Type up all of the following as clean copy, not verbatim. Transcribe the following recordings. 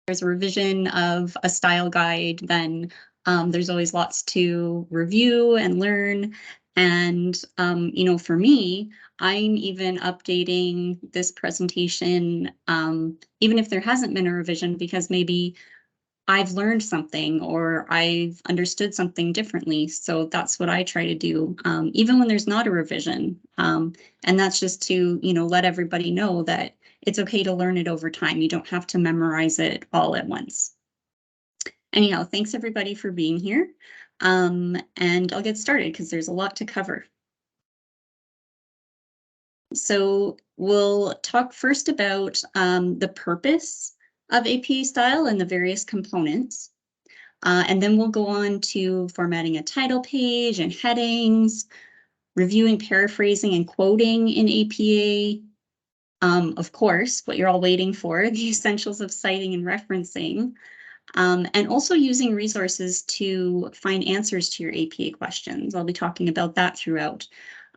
there's a revision of a style guide, then there's always lots to review and learn. And, you know, for me, I'm even updating this presentation, even if there hasn't been a revision, because maybe I've learned something or I've understood something differently. So that's what I try to do, even when there's not a revision. And that's just to, you know, let everybody know that it's okay to learn it over time. You don't have to memorize it all at once. Anyhow, thanks everybody for being here. And I'll get started because there's a lot to cover. So we'll talk first about the purpose of APA style and the various components. And then we'll go on to formatting a title page and headings, reviewing, paraphrasing, and quoting in APA. Of course, what you're all waiting for, the essentials of citing and referencing, and also using resources to find answers to your APA questions. I'll be talking about that throughout.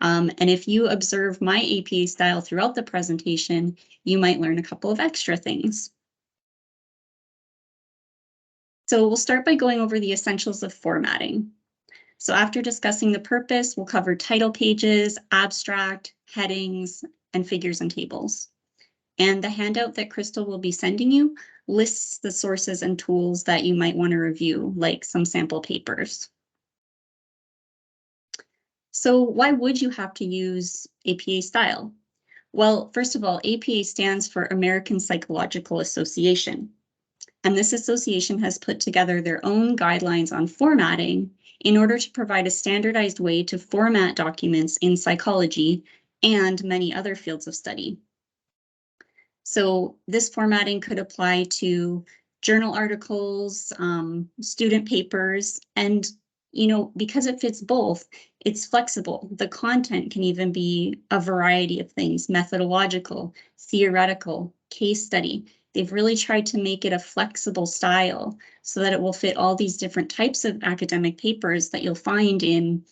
And if you observe my APA style throughout the presentation, you might learn a couple of extra things. So we'll start by going over the essentials of formatting. So after discussing the purpose, we'll cover title pages, abstract, headings, and figures and tables. And the handout that Crystal will be sending you lists the sources and tools that you might want to review, like some sample papers. So why would you have to use APA style? Well, first of all, APA stands for American Psychological Association. And this association has put together their own guidelines on formatting in order to provide a standardized way to format documents in psychology and many other fields of study. So this formatting could apply to journal articles, student papers, and, you know, because it fits both, it's flexible. The content can even be a variety of things: methodological, theoretical, case study. They've really tried to make it a flexible style so that it will fit all these different types of academic papers that you'll find in,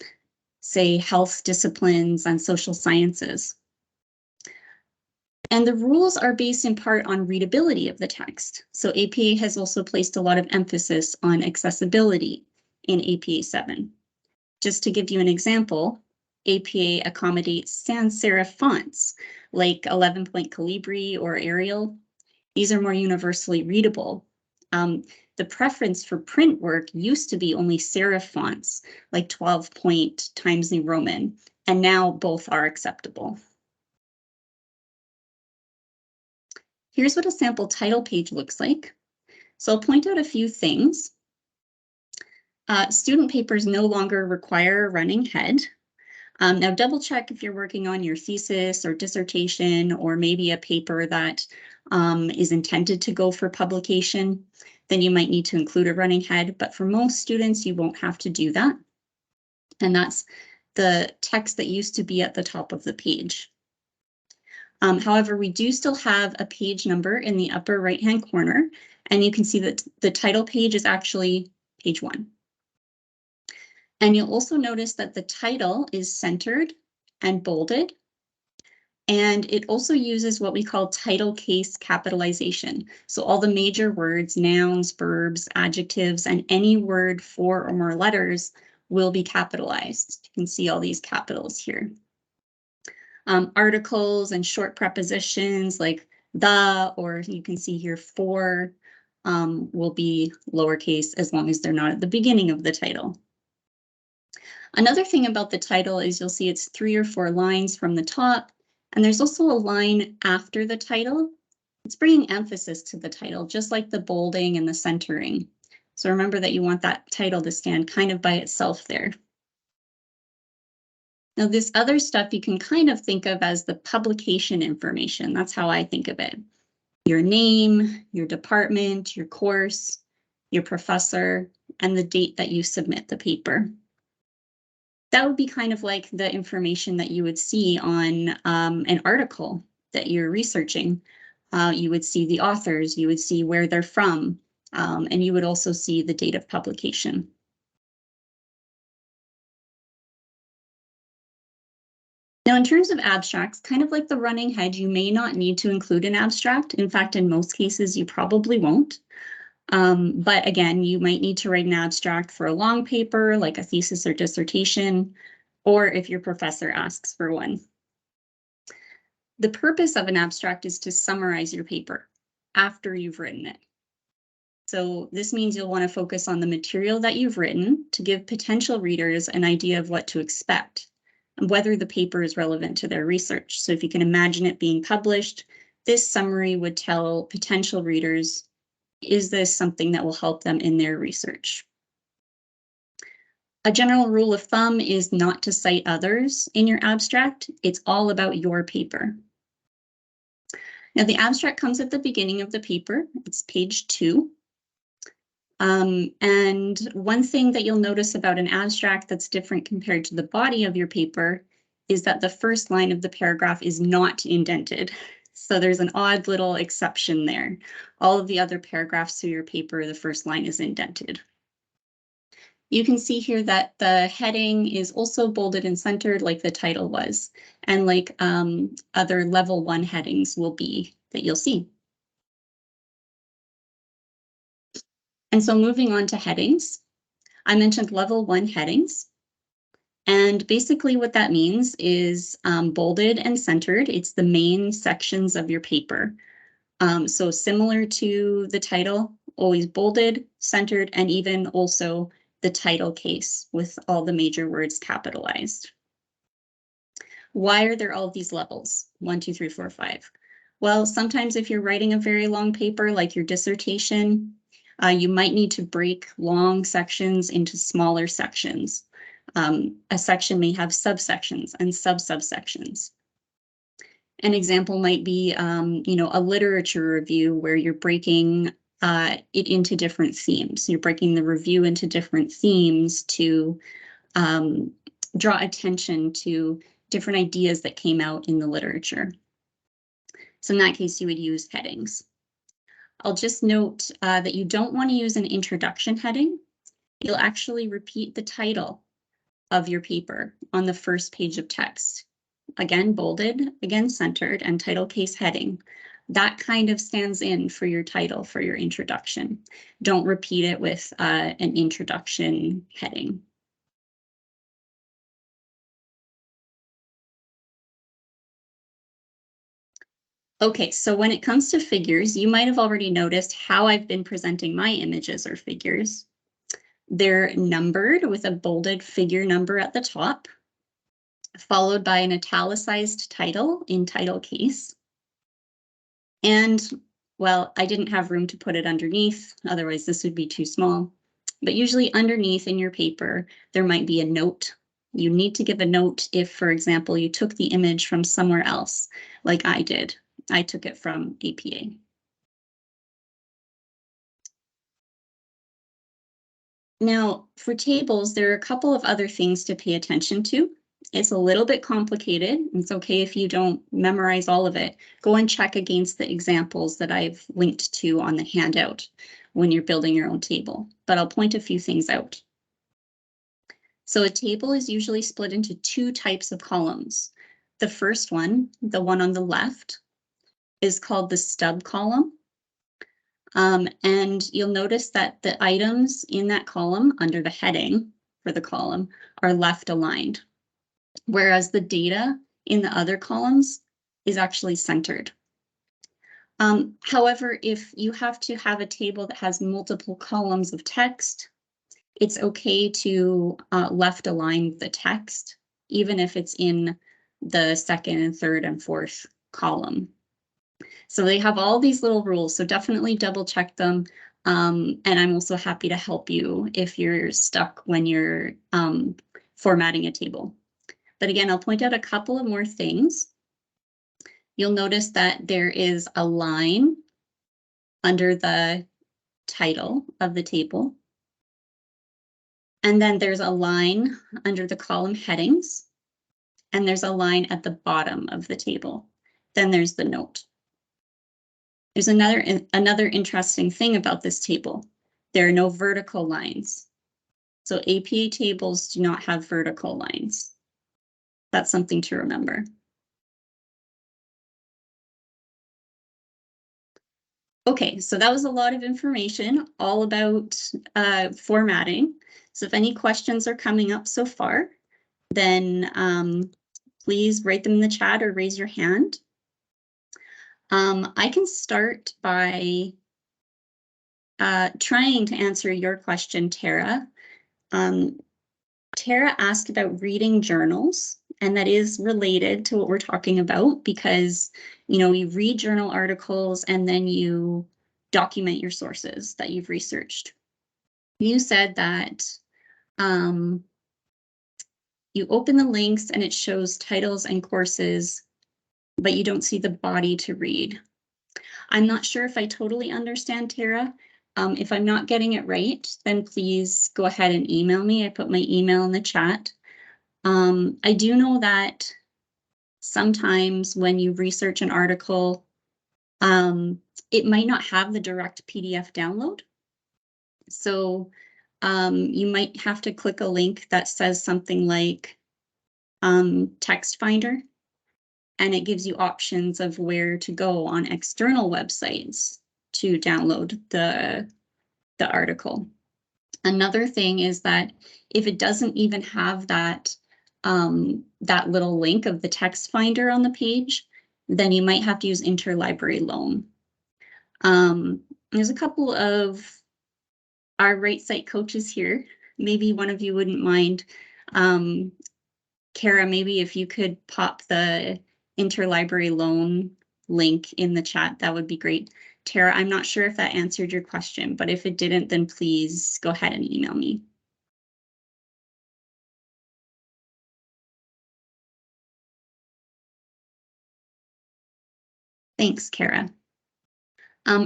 say, health disciplines and social sciences. And the rules are based in part on readability of the text. So APA has also placed a lot of emphasis on accessibility in APA 7. Just to give you an example, APA accommodates sans serif fonts like 11-point Calibri or Arial. These are more universally readable. The preference for print work used to be only serif fonts like 12-point Times New Roman, and now both are acceptable. Here's what a sample title page looks like. So I'll point out a few things. Student papers no longer require a running head. Now double check if you're working on your thesis or dissertation, or maybe a paper that is intended to go for publication. Then you might need to include a running head, but for most students, you won't have to do that. And that's the text that used to be at the top of the page. However, we do still have a page number in the upper right-hand corner, and you can see that the title page is actually page 1. And you'll also notice that the title is centered and bolded, and it also uses what we call title case capitalization. So all the major words, nouns, verbs, adjectives, and any word 4 or more letters will be capitalized. You can see all these capitals here. Articles and short prepositions like the, or you can see here for, will be lowercase as long as they're not at the beginning of the title. Another thing about the title is you'll see it's 3 or 4 lines from the top, and there's also a line after the title. It's bringing emphasis to the title, just like the bolding and the centering. So remember that you want that title to stand kind of by itself there. Now, this other stuff you can kind of think of as the publication information. That's how I think of it. Your name, your department, your course, your professor, and the date that you submit the paper. That would be kind of like the information that you would see on an article that you're researching. You would see the authors, you would see where they're from, and you would also see the date of publication. Now, in terms of abstracts, kind of like the running head, you may not need to include an abstract. In fact, in most cases, you probably won't. But again, you might need to write an abstract for a long paper, like a thesis or dissertation, or if your professor asks for one. The purpose of an abstract is to summarize your paper after you've written it. So this means you'll want to focus on the material that you've written to give potential readers an idea of what to expect and whether the paper is relevant to their research. So if you can imagine it being published, this summary would tell potential readers, is this something that will help them in their research? A general rule of thumb is not to cite others in your abstract. It's all about your paper. Now, the abstract comes at the beginning of the paper. It's page 2. And one thing that you'll notice about an abstract that's different compared to the body of your paper is that the first line of the paragraph is not indented. So there's an odd little exception there. All of the other paragraphs of your paper, the first line is indented. You can see here that the heading is also bolded and centered like the title was, and like other level 1 headings will be that you'll see. And so moving on to headings, I mentioned level 1 headings. And basically what that means is bolded and centered. It's the main sections of your paper. So similar to the title, always bolded, centered, and even also the title case with all the major words capitalized. Why are there all of these levels? 1, 2, 3, 4, 5. Well, sometimes if you're writing a very long paper like your dissertation, you might need to break long sections into smaller sections. A section may have subsections and sub-subsections. An example might be, a literature review where you're breaking it into different themes. You're breaking the review into different themes to draw attention to different ideas that came out in the literature. So in that case, you would use headings. I'll just note that you don't want to use an introduction heading. You'll actually repeat the title of your paper on the first page of text. Again, bolded, again, centered, and title case heading. That kind of stands in for your title, for your introduction. Don't repeat it with an introduction heading. Okay, so when it comes to figures, you might have already noticed how I've been presenting my images or figures. They're numbered with a bolded figure number at the top, followed by an italicized title in title case. And, well, I didn't have room to put it underneath, otherwise this would be too small. But usually underneath in your paper, there might be a note. You need to give a note if, for example, you took the image from somewhere else, like I did. I took it from APA. Now, for tables, there are a couple of other things to pay attention to. It's a little bit complicated. It's okay if you don't memorize all of it. Go and check against the examples that I've linked to on the handout when you're building your own table, but I'll point a few things out. So a table is usually split into 2 types of columns. The first one, the one on the left, is called the stub column. And you'll notice that the items in that column under the heading for the column are left aligned, whereas the data in the other columns is actually centered. However, if you have to have a table that has multiple columns of text, it's okay to left align the text, even if it's in the second and third and fourth column. So they have all these little rules, so definitely double check them. And I'm also happy to help you if you're stuck when you're formatting a table. But again, I'll point out a couple of more things. You'll notice that there is a line under the title of the table. And then there's a line under the column headings. And there's a line at the bottom of the table. Then there's the note. There's another interesting thing about this table. There are no vertical lines. So APA tables do not have vertical lines. That's something to remember. Okay, so that was a lot of information all about formatting. So if any questions are coming up so far, then please write them in the chat or raise your hand. I can start by trying to answer your question, Tara. Tara asked about reading journals, and that is related to what we're talking about because, you read journal articles and then you document your sources that you've researched. You said that you open the links and it shows titles and courses, but you don't see the body to read. I'm not sure if I totally understand, Tara. If I'm not getting it right, then please go ahead and email me. I put my email in the chat. I do know that sometimes when you research an article, it might not have the direct PDF download. So you might have to click a link that says something like text finder, and it gives you options of where to go on external websites to download the article. Another thing is that if it doesn't even have that little link of the text finder on the page, then you might have to use interlibrary loan. There's a couple of our Right Site coaches here. Maybe one of you wouldn't mind. Kara, maybe if you could pop the interlibrary loan link in the chat, that would be great. Tara, I'm not sure if that answered your question, but if it didn't, then please go ahead and email me. Thanks, Kara.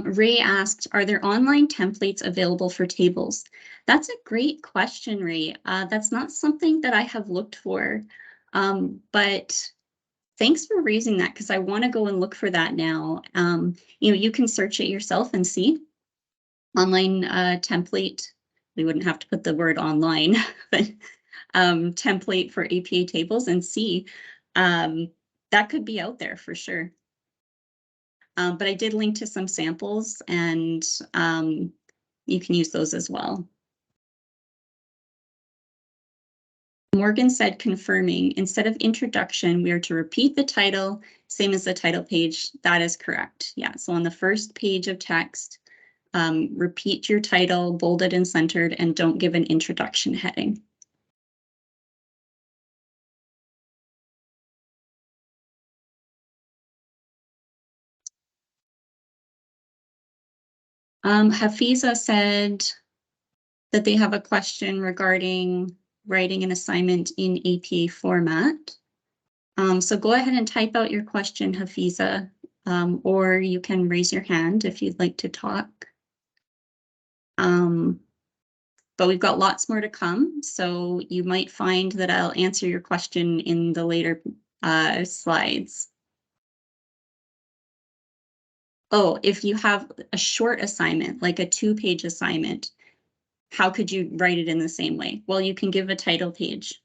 Ray asked, are there online templates available for tables? That's a great question, Ray. That's not something that I have looked for, but thanks for raising that because I want to go and look for that now. You can search it yourself and see. Online template, we wouldn't have to put the word online, but template for APA tables and see. That could be out there for sure. But I did link to some samples and you can use those as well. Morgan said, confirming, instead of introduction, we are to repeat the title, same as the title page. That is correct. Yeah, so on the first page of text, repeat your title, bolded and centered, and don't give an introduction heading. Hafiza said that they have a question regarding writing an assignment in APA format. So go ahead and type out your question, Hafiza, or you can raise your hand if you'd like to talk. But we've got lots more to come, so you might find that I'll answer your question in the later slides. Oh, if you have a short assignment, like a 2-page assignment, how could you write it in the same way? Well, you can give a title page.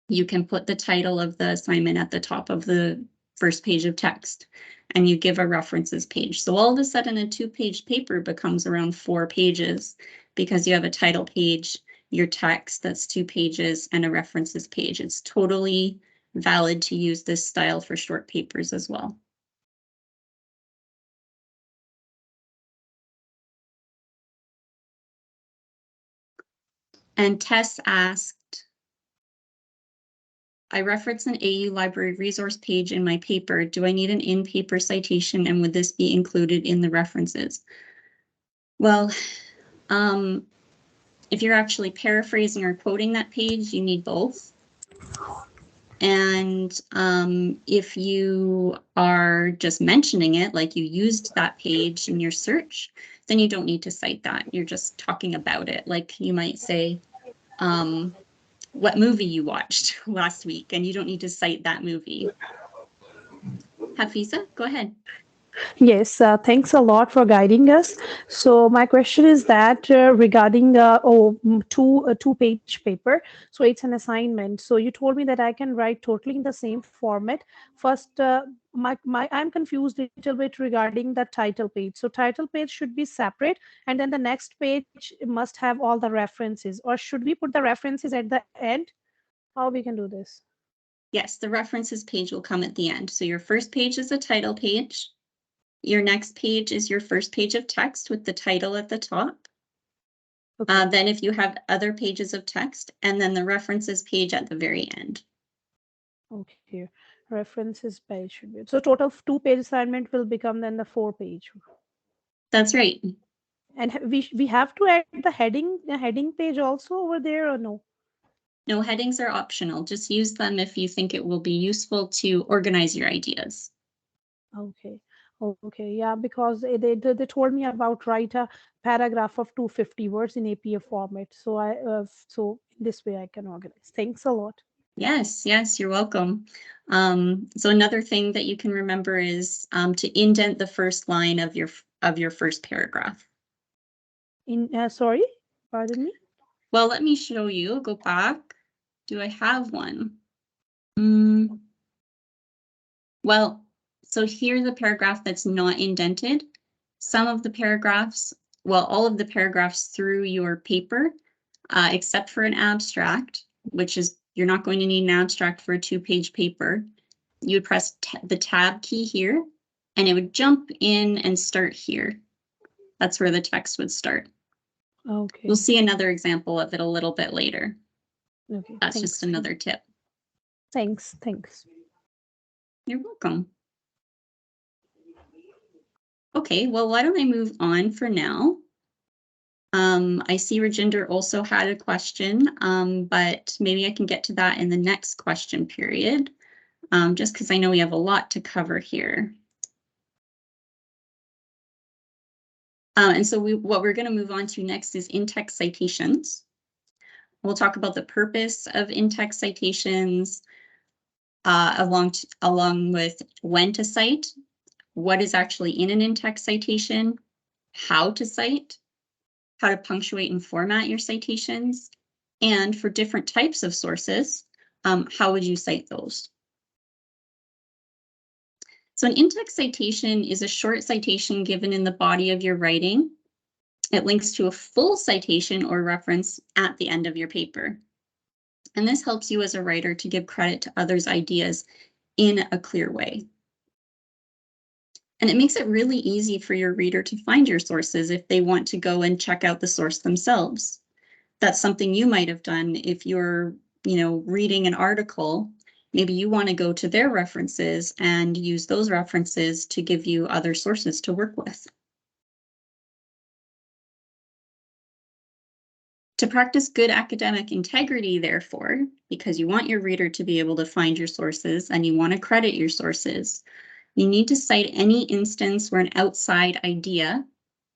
You can put the title of the assignment at the top of the first page of text, and you give a references page. So all of a sudden, a 2-page paper becomes around 4 pages because you have a title page, your text that's 2 pages, and a references page. It's totally valid to use this style for short papers as well. And Tess asked, I reference an AU library resource page in my paper. Do I need an in-paper citation, and would this be included in the references? Well, if you're actually paraphrasing or quoting that page, you need both. And if you are just mentioning it, like you used that page in your search, then you don't need to cite that. You're just talking about it. Like you might say, what movie you watched last week, and you don't need to cite that movie. Hafiza, go ahead. Yes, thanks a lot for guiding us. So my question is that regarding two-page paper. So it's an assignment. So you told me that I can write totally in the same format. First, I'm confused a little bit regarding the title page. So title page should be separate, and then the next page must have all the references. Or should we put the references at the end? How we can do this? Yes, the references page will come at the end. So your first page is a title page. Your next page is your first page of text with the title at the top. Okay. Then if you have other pages of text, and then the references page at the very end. Okay, references page should be. So total of two-page assignment will become then the four-page. That's right. And we have to add the heading page also over there or no? No, headings are optional. Just use them if you think it will be useful to organize your ideas. Okay. Okay, yeah, because they told me about write a paragraph of 250 words in APA format. So so in this way I can organize. Thanks a lot. Yes, yes, you're welcome. So another thing that you can remember is to indent the first line of your first paragraph. Sorry, pardon me. Well, let me show you. Go back. Do I have one? Mm, well, so here's a paragraph that's not indented. Some of the paragraphs, well, all of the paragraphs through your paper, except for an abstract, which is you're not going to need an abstract for a 2-page paper. You would press the tab key here, and it would jump in and start here. That's where the text would start. Okay. You'll see another example of it a little bit later. Okay. That's Thanks. just another tip. Thanks. Thanks. You're welcome. Okay, well, why don't I move on for now? I see Rajinder also had a question, but maybe I can get to that in the next question period, just because I know we have a lot to cover here. And so what we're going to move on to next is in-text citations. We'll talk about the purpose of in-text citations, along with when to cite, what is actually in an in-text citation, how to cite, how to punctuate and format your citations, and for different types of sources, how would you cite those? So an in-text citation is a short citation given in the body of your writing. It links to a full citation or reference at the end of your paper. And this helps you as a writer to give credit to others' ideas in a clear way. And it makes it really easy for your reader to find your sources if they want to go and check out the source themselves. That's something you might have done if you're, reading an article. Maybe you want to go to their references and use those references to give you other sources to work with. To practice good academic integrity, therefore, because you want your reader to be able to find your sources and you want to credit your sources, you need to cite any instance where an outside idea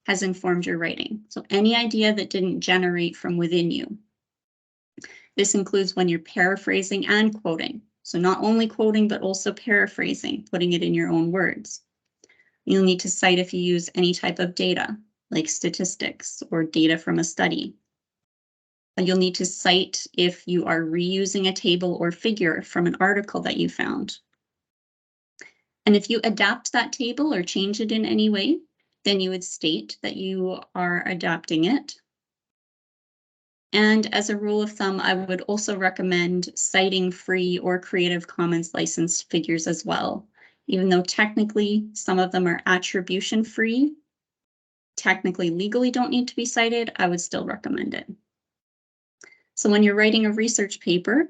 has informed your writing. So any idea that didn't generate from within you. This includes when you're paraphrasing and quoting. So not only quoting, but also paraphrasing, putting it in your own words. You'll need to cite if you use any type of data, like statistics or data from a study. You'll need to cite if you are reusing a table or figure from an article that you found. And if you adapt that table or change it in any way, then you would state that you are adapting it. And as a rule of thumb, I would also recommend citing free or Creative Commons licensed figures as well. Even though technically some of them are attribution free, technically legally don't need to be cited, I would still recommend it. So when you're writing a research paper,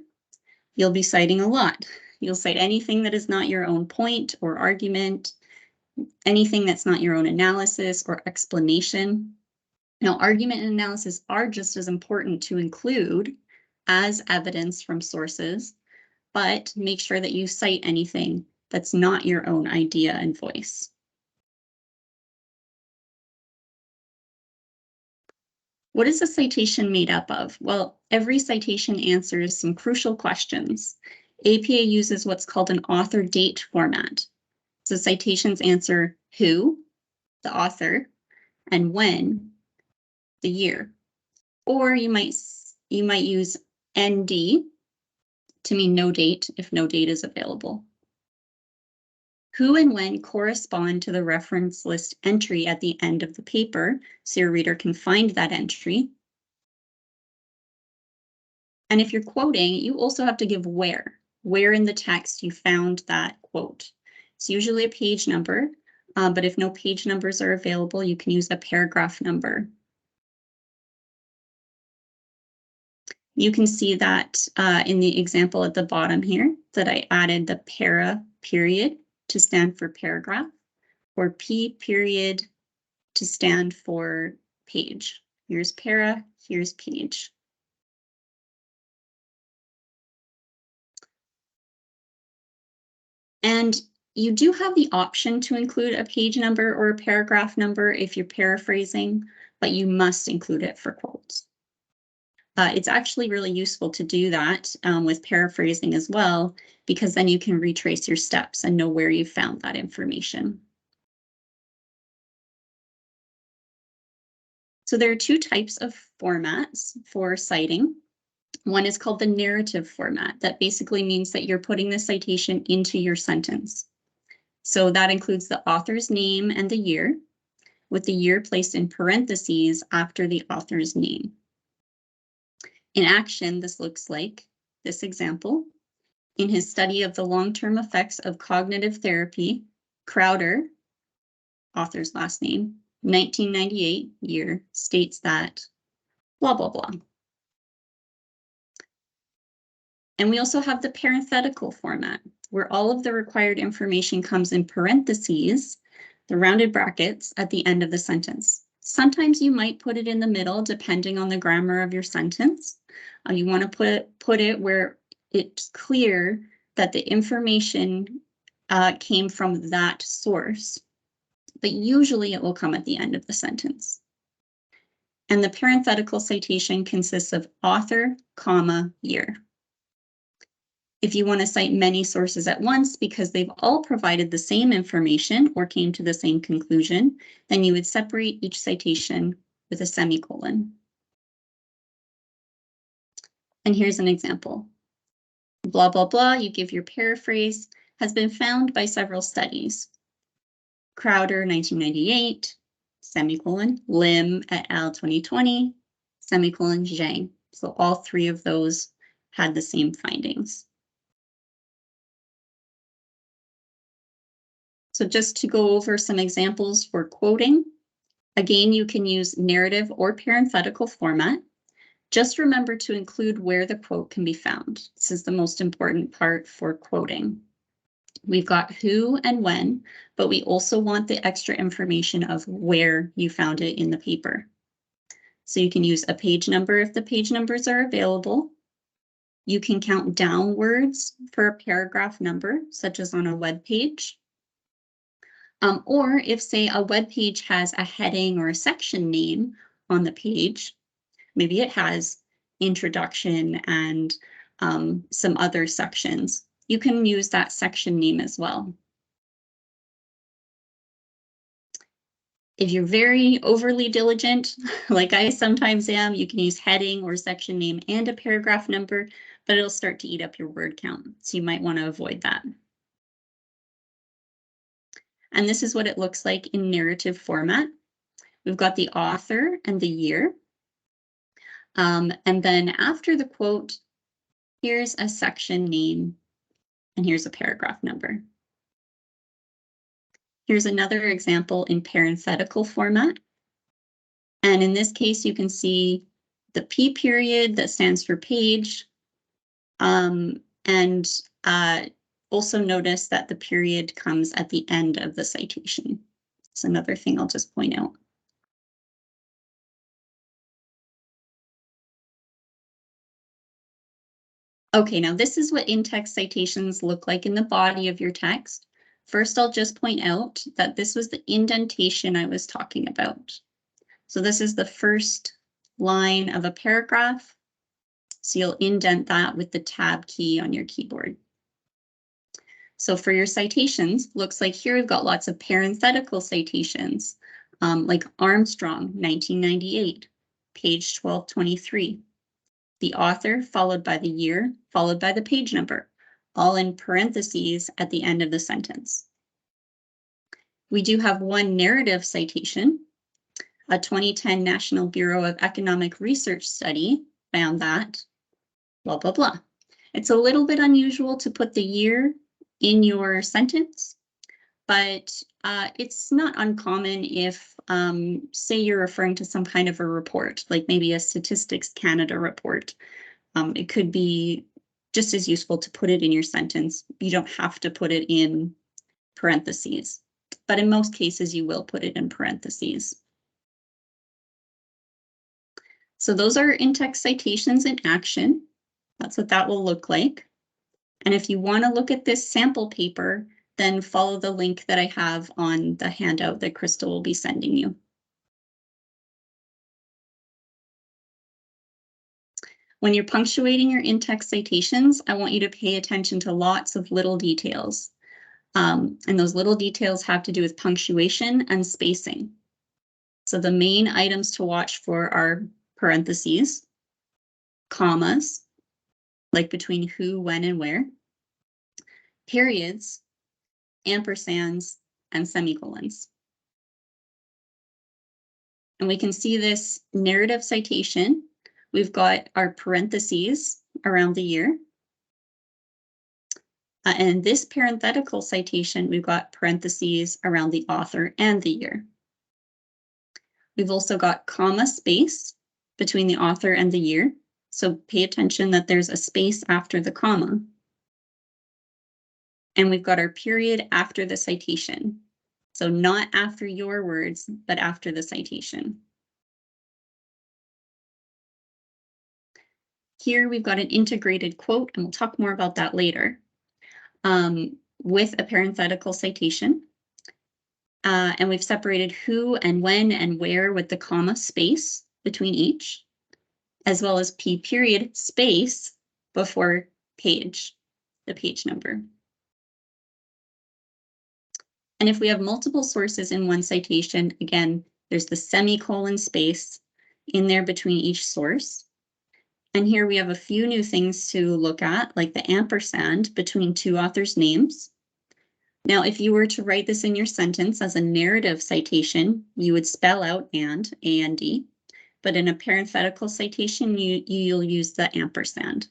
you'll be citing a lot. You'll cite anything that is not your own point or argument, anything that's not your own analysis or explanation. Now, argument and analysis are just as important to include as evidence from sources, but make sure that you cite anything that's not your own idea and voice. What is a citation made up of? Well, every citation answers some crucial questions. APA uses what's called an author date format. So citations answer who, the author, and when, the year. Or you might use ND to mean no date if no date is available. Who and when correspond to the reference list entry at the end of the paper, so your reader can find that entry. And if you're quoting, you also have to give where in the text you found that quote. It's usually a page number, but if no page numbers are available, you can use a paragraph number. You can see that in the example at the bottom here that I added the para period to stand for paragraph, or P period to stand for page. Here's para, here's page. And you do have the option to include a page number or a paragraph number if you're paraphrasing, but you must include it for quotes. It's actually really useful to do that with paraphrasing as well, because then you can retrace your steps and know where you found that information. So there are two types of formats for citing. One is called the narrative format. That basically means that you're putting the citation into your sentence. So that includes the author's name and the year, with the year placed in parentheses after the author's name. In action, this looks like this example. In his study of the long-term effects of cognitive therapy, Crowder, author's last name, 1998 year, states that blah, blah, blah. And we also have the parenthetical format, where all of the required information comes in parentheses, the rounded brackets at the end of the sentence. Sometimes you might put it in the middle, depending on the grammar of your sentence. You want to put it where it's clear that the information came from that source, but usually it will come at the end of the sentence. And the parenthetical citation consists of author, comma, year. If you want to cite many sources at once because they've all provided the same information or came to the same conclusion, then you would separate each citation with a semicolon. And here's an example. Blah, blah, blah, you give your paraphrase, has been found by several studies. Crowder, 1998, semicolon, Lim et al. 2020, semicolon, Zhang. So all three of those had the same findings. So just to go over some examples for quoting, again, you can use narrative or parenthetical format. Just remember to include where the quote can be found. This is the most important part for quoting. We've got who and when, but we also want the extra information of where you found it in the paper. So you can use a page number if the page numbers are available. You can count down words for a paragraph number, such as on a web page. Or if, say, a web page has a heading or a section name on the page, maybe it has introduction and some other sections, you can use that section name as well. If you're very overly diligent, like I sometimes am, you can use heading or section name and a paragraph number, but it'll start to eat up your word count, so you might want to avoid that. And this is what it looks like in narrative format. We've got the author and the year. And then after the quote, here's a section name, and here's a paragraph number. Here's another example in parenthetical format. And in this case, you can see the P period that stands for page. Also notice that the period comes at the end of the citation. It's another thing I'll just point out. Okay, now this is what in-text citations look like in the body of your text. First, I'll just point out that this was the indentation I was talking about. So this is the first line of a paragraph. So you'll indent that with the tab key on your keyboard. So for your citations, looks like here we've got lots of parenthetical citations, like Armstrong, 1998, page 1223. The author, followed by the year, followed by the page number, all in parentheses at the end of the sentence. We do have one narrative citation. A 2010 National Bureau of Economic Research study found that, blah, blah, blah. It's a little bit unusual to put the year in your sentence, but it's not uncommon if, say you're referring to some kind of a report, like maybe a Statistics Canada report. It could be just as useful to put it in your sentence. You don't have to put it in parentheses, but in most cases you will put it in parentheses. So those are in-text citations in action. That's what that will look like. And if you want to look at this sample paper, then follow the link that I have on the handout that Crystal will be sending you. When you're punctuating your in-text citations, I want you to pay attention to lots of little details. And those little details have to do with punctuation and spacing. So the main items to watch for are parentheses, commas, like between who, when, and where, periods, ampersands, and semicolons. And we can see this narrative citation. We've got our parentheses around the year. And this parenthetical citation, we've got parentheses around the author and the year. We've also got comma space between the author and the year. So pay attention that there's a space after the comma. And we've got our period after the citation. So not after your words, but after the citation. Here we've got an integrated quote, and we'll talk more about that later, with a parenthetical citation. And we've separated who and when and where with the comma space between each, as well as P period space before page, the page number. And if we have multiple sources in one citation, again, there's the semicolon space in there between each source. And here we have a few new things to look at, like the ampersand between two authors' names. Now, if you were to write this in your sentence as a narrative citation, you would spell out and, A-N-D. But in a parenthetical citation, you'll use the ampersand.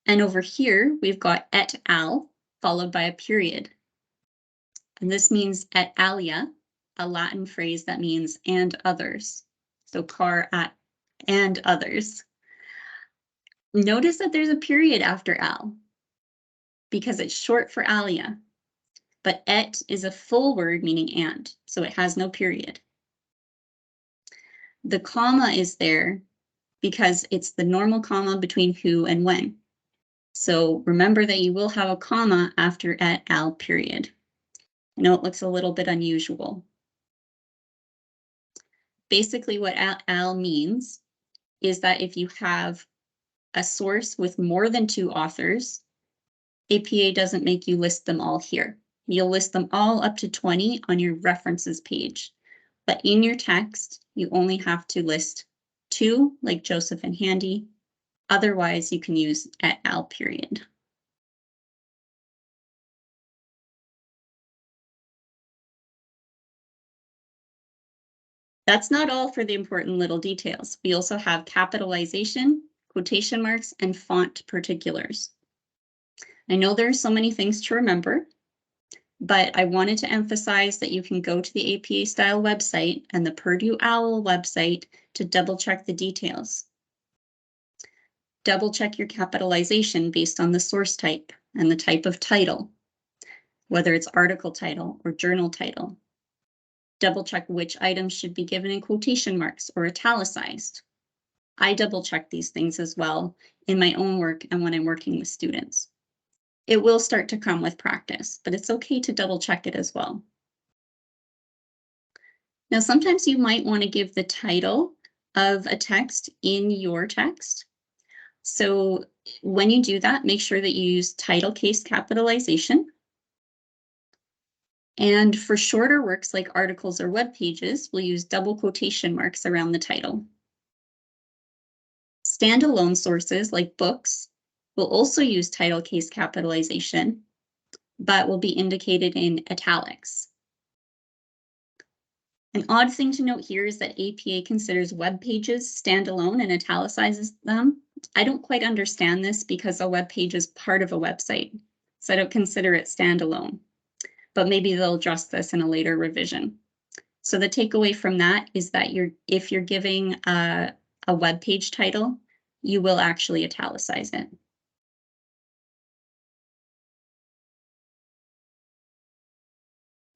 And over here, we've got et al, followed by a period. And this means et alia, a Latin phrase that means and others. So car at and others. Notice that there's a period after al, because it's short for alia. But et is a full word meaning and, so it has no period. The comma is there because it's the normal comma between who and when. So remember that you will have a comma after et al period. I know it looks a little bit unusual. Basically what et al means is that if you have a source with more than two authors, APA doesn't make you list them all here. You'll list them all up to 20 on your references page. But in your text, you only have to list 2, like Joseph and Handy. Otherwise, you can use et al period. That's not all for the important little details. We also have capitalization, quotation marks, and font particulars. I know there are so many things to remember, but I wanted to emphasize that you can go to the APA Style website and the Purdue OWL website to double check the details. Double check your capitalization based on the source type and the type of title, whether it's article title or journal title. Double check which items should be given in quotation marks or italicized. I double check these things as well in my own work and when I'm working with students. It will start to come with practice, but it's okay to double check it as well. Now, sometimes you might want to give the title of a text in your text. So When you do that, make sure that you use title case capitalization. And for shorter works like articles or web pages, we'll use double quotation marks around the title. Standalone sources like books will also use title case capitalization, but will be indicated in italics. An odd thing to note here is that APA considers web pages standalone and italicizes them. I don't quite understand this because a web page is part of a website, so I don't consider it standalone. But maybe they'll address this in a later revision. So the takeaway from that is that if you're giving a web page title, you will actually italicize it.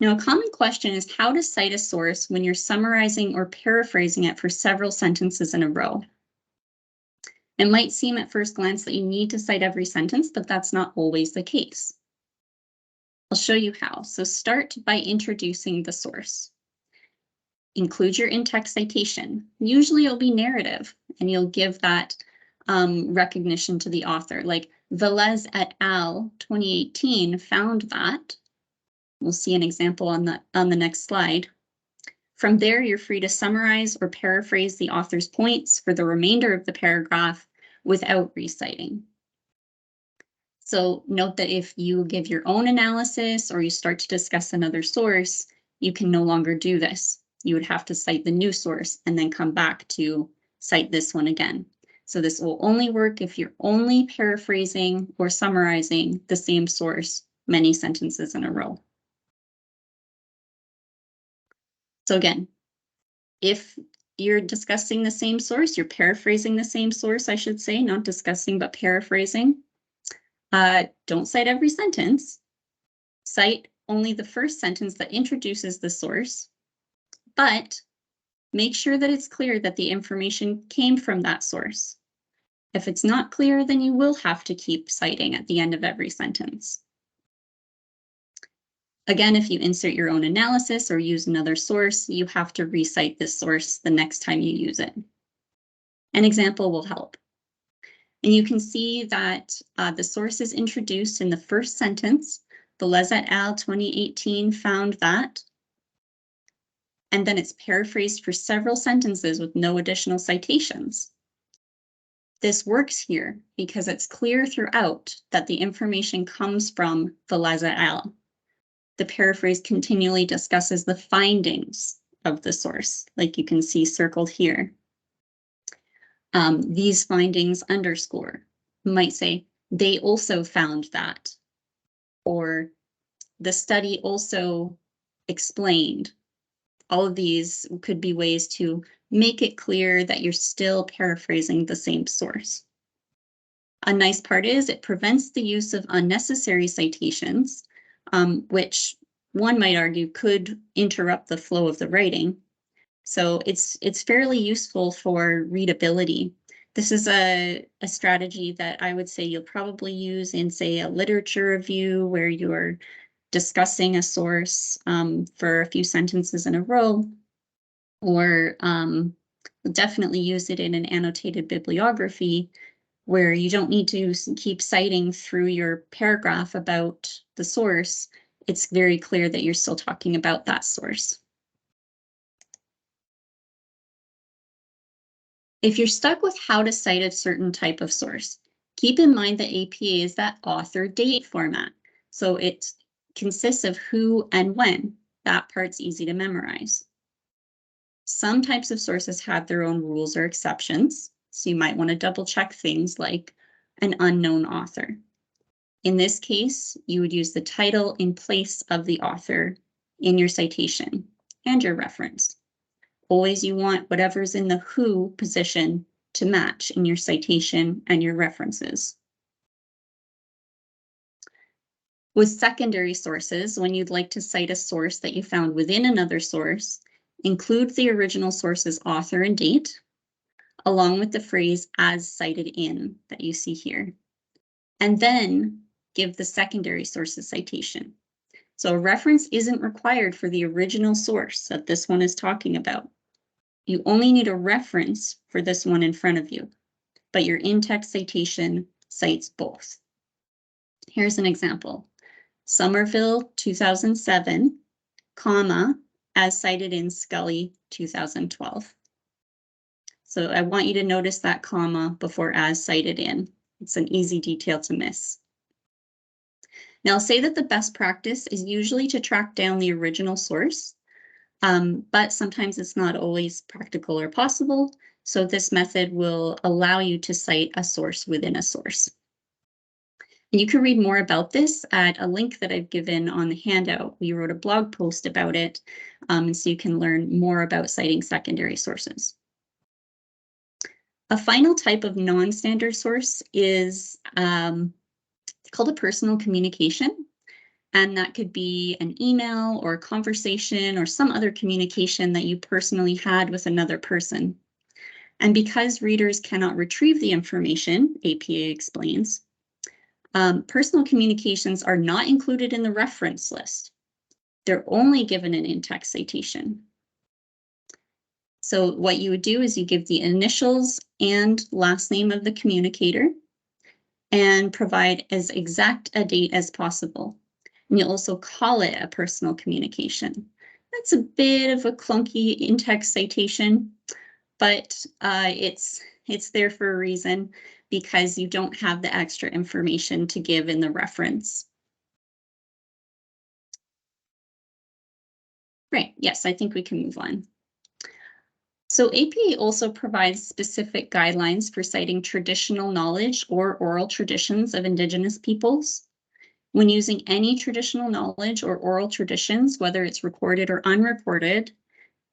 Now, a common question is how to cite a source when you're summarizing or paraphrasing it for several sentences in a row. It might seem at first glance that you need to cite every sentence, but that's not always the case. I'll show you how. So start by introducing the source. Include your in-text citation. Usually it'll be narrative, and you'll give that recognition to the author, like Velez et al. 2018 found that. We'll see an example on the next slide. From there, you're free to summarize or paraphrase the author's points for the remainder of the paragraph without reciting. So note that if you give your own analysis or you start to discuss another source, you can no longer do this. You would have to cite the new source and then come back to cite this one again. So this will only work if you're only paraphrasing or summarizing the same source many sentences in a row. So again, if you're discussing the same source, you're paraphrasing the same source, I should say, not discussing, but paraphrasing. Don't cite every sentence. Cite only the first sentence that introduces the source, but make sure that it's clear that the information came from that source. If it's not clear, then you will have to keep citing at the end of every sentence. Again, if you insert your own analysis or use another source, you have to recite this source the next time you use it. An example will help. And you can see that the source is introduced in the first sentence. Velez et al. 2018 found that. And then it's paraphrased for several sentences with no additional citations. This works here because it's clear throughout that the information comes from Velez et al. The paraphrase continually discusses the findings of the source, like you can see circled here. These findings underscore. You might say, they also found that, or the study also explained. All of these could be ways to make it clear that you're still paraphrasing the same source. A nice part is it prevents the use of unnecessary citations, which one might argue could interrupt the flow of the writing. So it's fairly useful for readability. This is a strategy that I would say you'll probably use in, say, a literature review where you're discussing a source for a few sentences in a row, or definitely use it in an annotated bibliography where you don't need to keep citing through your paragraph about the source. It's very clear that you're still talking about that source. If you're stuck with how to cite a certain type of source, keep in mind that APA is that author date format. So it consists of who and when. That part's easy to memorize. Some types of sources have their own rules or exceptions, so you might want to double check things like an unknown author. In this case, you would use the title in place of the author in your citation and your reference. Always you want whatever's in the who position to match in your citation and your references. With secondary sources, when you'd like to cite a source that you found within another source, include the original source's author and date, along with the phrase as cited in that you see here, and then give the secondary source's citation. So a reference isn't required for the original source that this one is talking about. You only need a reference for this one in front of you, but your in-text citation cites both. Here's an example. Somerville 2007, comma, as cited in Scully 2012. So I want you to notice that comma before as cited in. It's an easy detail to miss. Now I'll say that the best practice is usually to track down the original source, but sometimes it's not always practical or possible. So this method will allow you to cite a source within a source. And you can read more about this at a link that I've given on the handout. We wrote a blog post about it, and so you can learn more about citing secondary sources. A final type of non-standard source is called a personal communication. And that could be an email or a conversation or some other communication that you personally had with another person. And because readers cannot retrieve the information, APA explains, personal communications are not included in the reference list. They're only given an in-text citation. So what you would do is you give the initials and last name of the communicator and provide as exact a date as possible. And you'll also call it a personal communication. That's a bit of a clunky in-text citation, but it's there for a reason, because you don't have the extra information to give in the reference. Right, yes, I think we can move on. So APA also provides specific guidelines for citing traditional knowledge or oral traditions of Indigenous peoples. When using any traditional knowledge or oral traditions, whether it's recorded or unrecorded,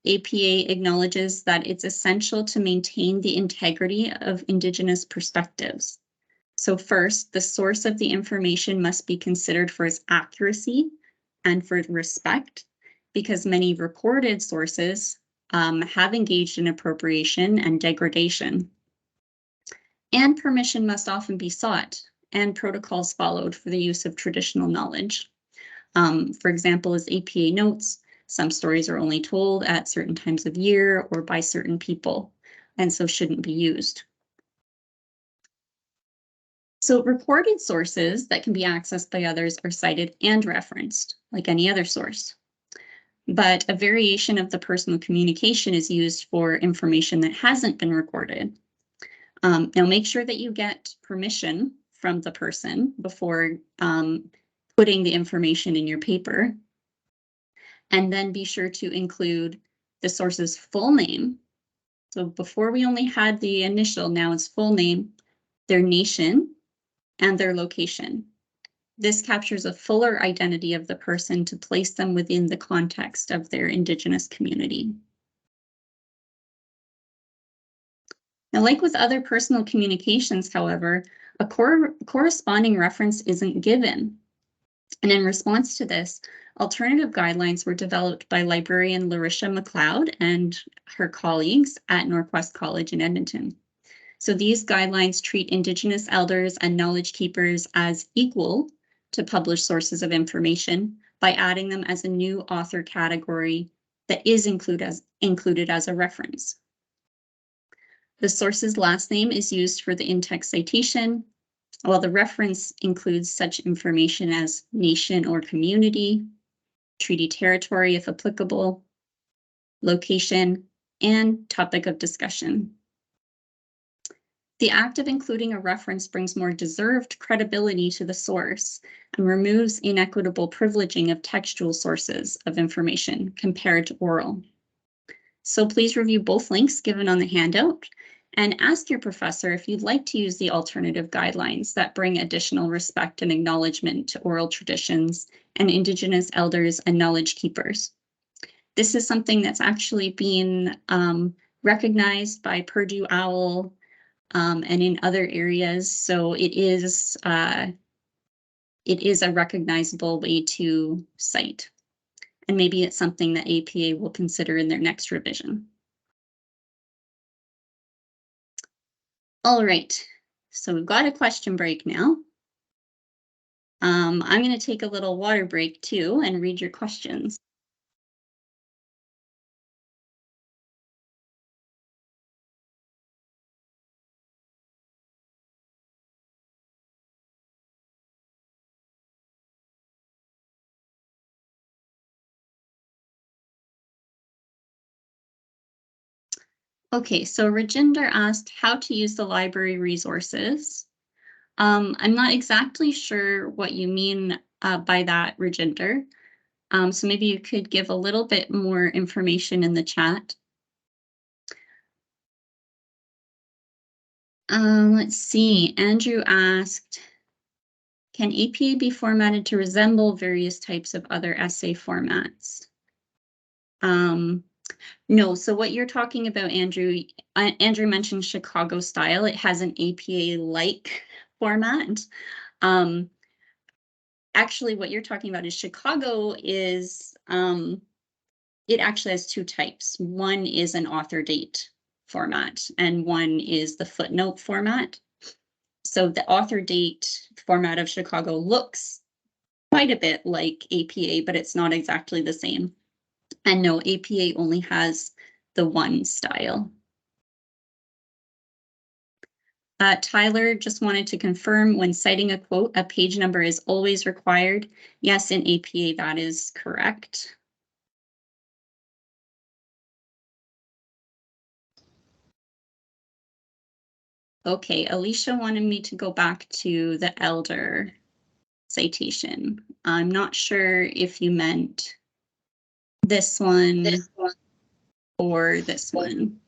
APA acknowledges that it's essential to maintain the integrity of Indigenous perspectives. So first, the source of the information must be considered for its accuracy and for respect, because many recorded sources have engaged in appropriation and degradation. And permission must often be sought and protocols followed for the use of traditional knowledge. For example, as APA notes, some stories are only told at certain times of year or by certain people, and so shouldn't be used. So recorded sources that can be accessed by others are cited and referenced, like any other source. But a variation of the personal communication is used for information that hasn't been recorded. Now make sure that you get permission from the person before putting the information in your paper. And then be sure to include the source's full name. So before we only had the initial, now it's full name, their nation, and their location. This captures a fuller identity of the person to place them within the context of their Indigenous community. Now, like with other personal communications, however, a corresponding reference isn't given. And in response to this, alternative guidelines were developed by librarian Larisha McLeod and her colleagues at Northwest College in Edmonton. So these guidelines treat Indigenous elders and knowledge keepers as equal to published sources of information by adding them as a new author category that is included as a reference. The source's last name is used for the in-text citation, while the reference includes such information as nation or community, treaty territory if applicable, location, and topic of discussion. The act of including a reference brings more deserved credibility to the source and removes inequitable privileging of textual sources of information compared to oral. So please review both links given on the handout and ask your professor if you'd like to use the alternative guidelines that bring additional respect and acknowledgement to oral traditions and Indigenous elders and knowledge keepers. This is something that's actually been recognized by Purdue OWL and in other areas, so it is a recognizable way to cite. And maybe it's something that APA will consider in their next revision. All right, so we've got a question break now. I'm going to take a little water break too and read your questions. Okay, so Rajinder asked how to use the library resources. I'm not exactly sure what you mean by that, Rajinder. So maybe you could give a little bit more information in the chat. Let's see, Andrew asked, can APA be formatted to resemble various types of other essay formats? No, so what you're talking about, Andrew, Andrew mentioned Chicago style. It has an APA-like format. Actually, what you're talking about is Chicago is, it actually has two types. One is an author date format, and one is the footnote format. So the author date format of Chicago looks quite a bit like APA, but it's not exactly the same. And no, APA only has the one style. Tyler just wanted to confirm, when citing a quote, a page number is always required. Yes, in APA, that is correct. Okay, Alicia wanted me to go back to the elder citation. I'm not sure if you meant this one or this one.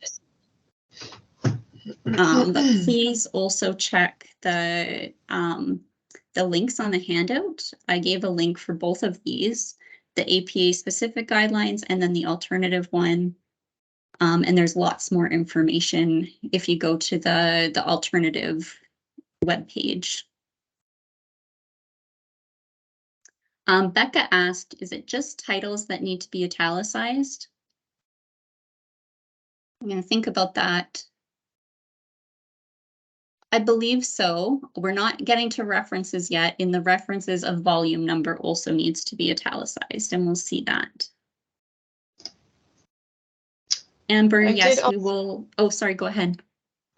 But please also check the links on the handout. I gave a link for both of these, the APA specific guidelines and then the alternative one. And there's lots more information if you go to the alternative webpage. Becca asked, is it just titles that need to be italicized? I'm going to think about that. I believe so. We're not getting to references yet. In the references, a volume number also needs to be italicized, and we'll see that. Amber, yes, we will. Oh, sorry, go ahead.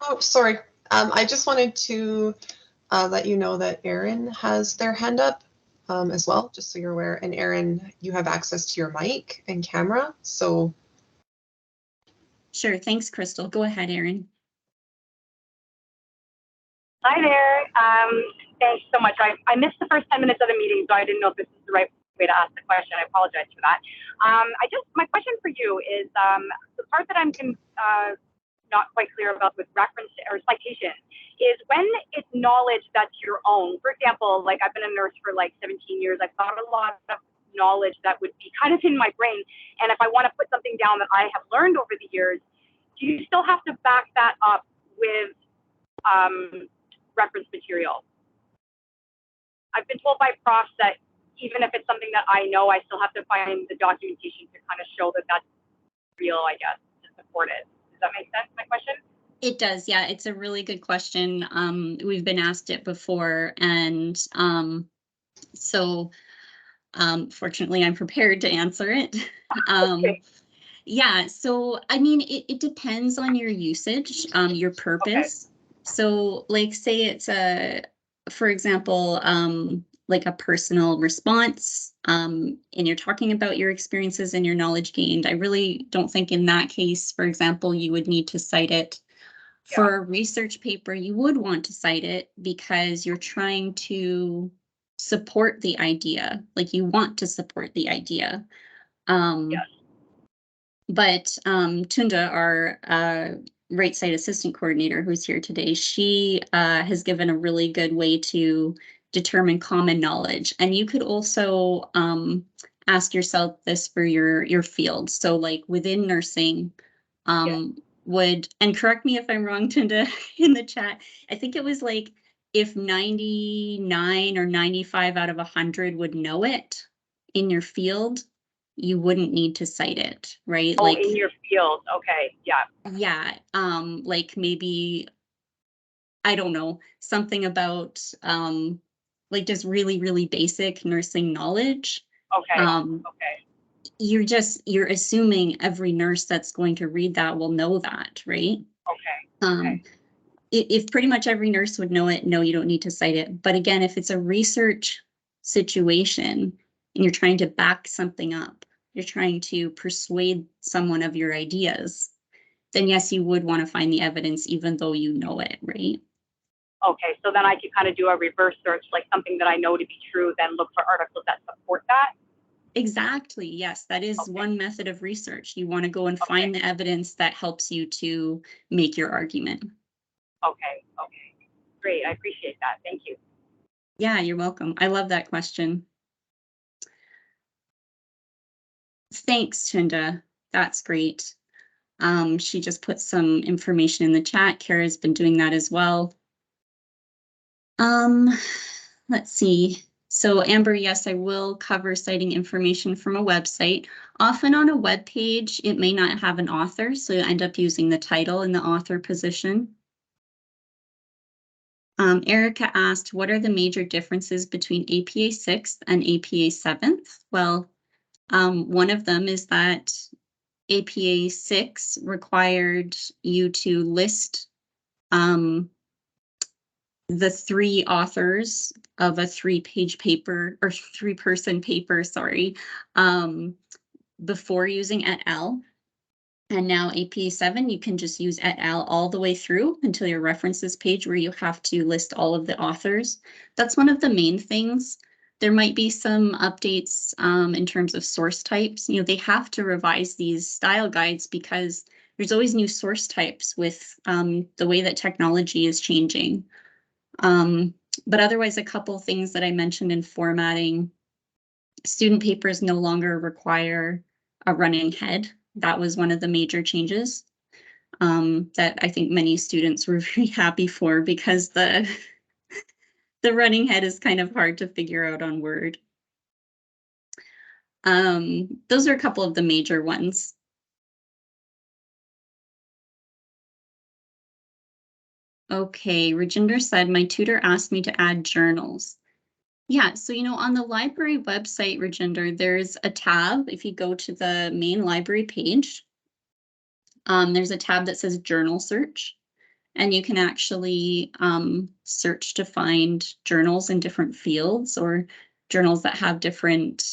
Oh, sorry. I just wanted to let you know that Erin has their hand up as well, just so you're aware. And Erin, you have access to your mic and camera, so. Sure, thanks, Crystal. Go ahead, Erin. Hi there. Thanks so much. I missed the first 10 minutes of the meeting, so I didn't know if this is the right way to ask the question. I apologize for that. My question for you is the part that I'm not quite clear about with reference or citation is when it's knowledge that's your own. For example, like I've been a nurse for like 17 years. I've got a lot of knowledge that would be kind of in my brain. And if I want to put something down that I have learned over the years, do you still have to back that up with reference material? I've been told by profs that even if it's something that I know, I still have to find the documentation to kind of show that that's real, I guess, to support it. Does that make sense, my question? It does, yeah, it's a really good question. We've been asked it before, and fortunately I'm prepared to answer it. Okay. Yeah, so I mean, it depends on your usage, your purpose. Okay. So like say it's for example, like a personal response, and you're talking about your experiences and your knowledge gained. I really don't think in that case, for example, you would need to cite it. Yeah. For a research paper, you would want to cite it because you're trying to support the idea, like you want to support the idea. Yes. But Tunda, our Right Side Assistant Coordinator who's here today, she has given a really good way to determine common knowledge. And you could also ask yourself this for your field. So like within nursing, and correct me if I'm wrong, Tunda, in the chat, I think it was like if 99 or 95 out of 100 would know it in your field, you wouldn't need to cite it, right? Oh, like in your field, okay, yeah. Yeah, like maybe, I don't know, something about like just really, really basic nursing knowledge. Okay, okay. You're assuming every nurse that's going to read that will know that, right? Okay. If pretty much every nurse would know it, no, you don't need to cite it. But again, if it's a research situation and you're trying to back something up, you're trying to persuade someone of your ideas, then yes, you would want to find the evidence even though you know it, right? Okay, so then I can kind of do a reverse search, like something that I know to be true, then look for articles that support that. Exactly. Yes, that is Okay. one method of research. You want to go and Okay. find the evidence that helps you to make your argument. Okay, okay, great. I appreciate that. Thank you. Yeah, you're welcome. I love that question. Thanks, Chinda. That's great. She just put some information in the chat. Kara's been doing that as well. Let's see. So Amber, yes, I will cover citing information from a website. Often on a web page, it may not have an author, so you end up using the title in the author position. Erica asked, what are the major differences between APA 6th and APA 7th? Well, one of them is that APA 6 required you to list the 3 authors of a 3-page paper or 3-person paper, sorry, before using et al. And now APA 7, you can just use et al. All the way through until your references page where you have to list all of the authors. That's one of the main things. There might be some updates in terms of source types. You know, they have to revise these style guides because there's always new source types with the way that technology is changing. But otherwise, a couple things that I mentioned in formatting. Student papers no longer require a running head. That was one of the major changes that I think many students were very happy for because the running head is kind of hard to figure out on Word. Those are a couple of the major ones. Okay, Rajinder said, my tutor asked me to add journals. Yeah, so, you know, on the library website, Rajinder, there's a tab. If you go to the main library page, there's a tab that says journal search, and you can actually search to find journals in different fields or journals that have different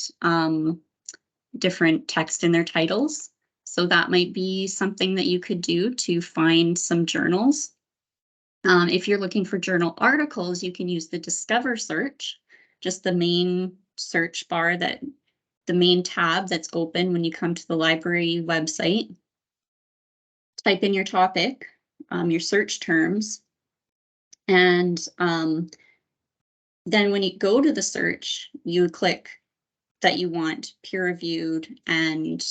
text in their titles. So that might be something that you could do to find some journals. If you're looking for journal articles, you can use the Discover search, just the main search bar, that the main tab that's open when you come to the library website. Type in your topic, your search terms, and then when you go to the search, you would click that you want peer-reviewed and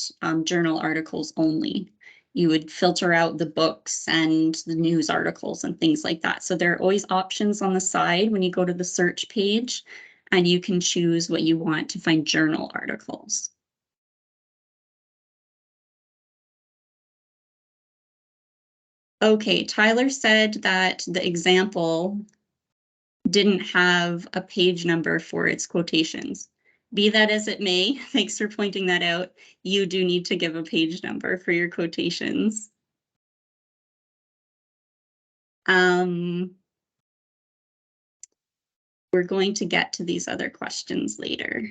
journal articles only. You would filter out the books and the news articles and things like that. So there are always options on the side when you go to the search page, and you can choose what you want to find journal articles. Okay, Tyler said that the example didn't have a page number for its quotations. Be that as it may, thanks for pointing that out. You do need to give a page number for your quotations. We're going to get to these other questions later.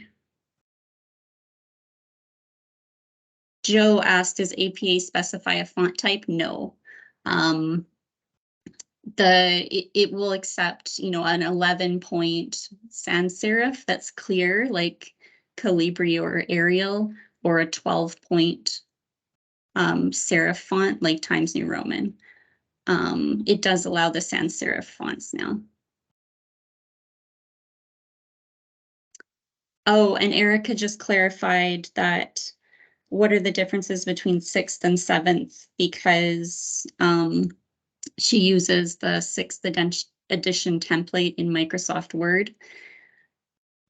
Joe asked, does APA specify a font type? No. It will accept, you know, an 11-point sans serif that's clear, like Calibri or Arial, or a 12-point serif font like Times New Roman. It does allow the sans serif fonts now. Oh, and Erica just clarified that what are the differences between 6th and 7th, because she uses the 6th edition template in Microsoft Word.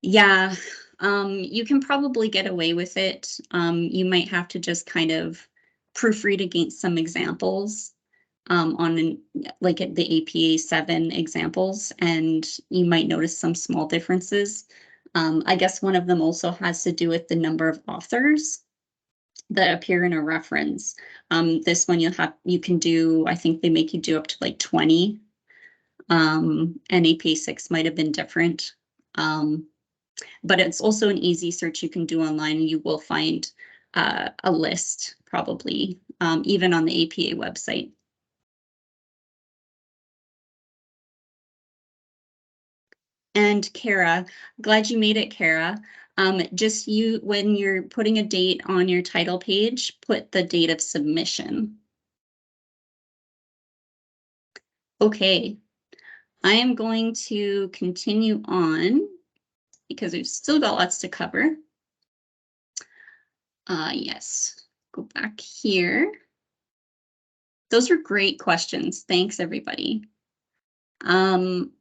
Yeah, you can probably get away with it. You might have to just kind of proofread against some examples on like the APA 7 examples, and you might notice some small differences. I guess one of them also has to do with the number of authors that appear in a reference. This one you can do, I think they make you do up to like 20. And APA 6 might have been different. But it's also an easy search you can do online, and you will find a list probably even on the APA website. And Kara, glad you made it, Kara. Just when you're putting a date on your title page, put the date of submission. Okay, I am going to continue on because we've still got lots to cover. Yes, go back here. Those were great questions. Thanks, everybody. I'm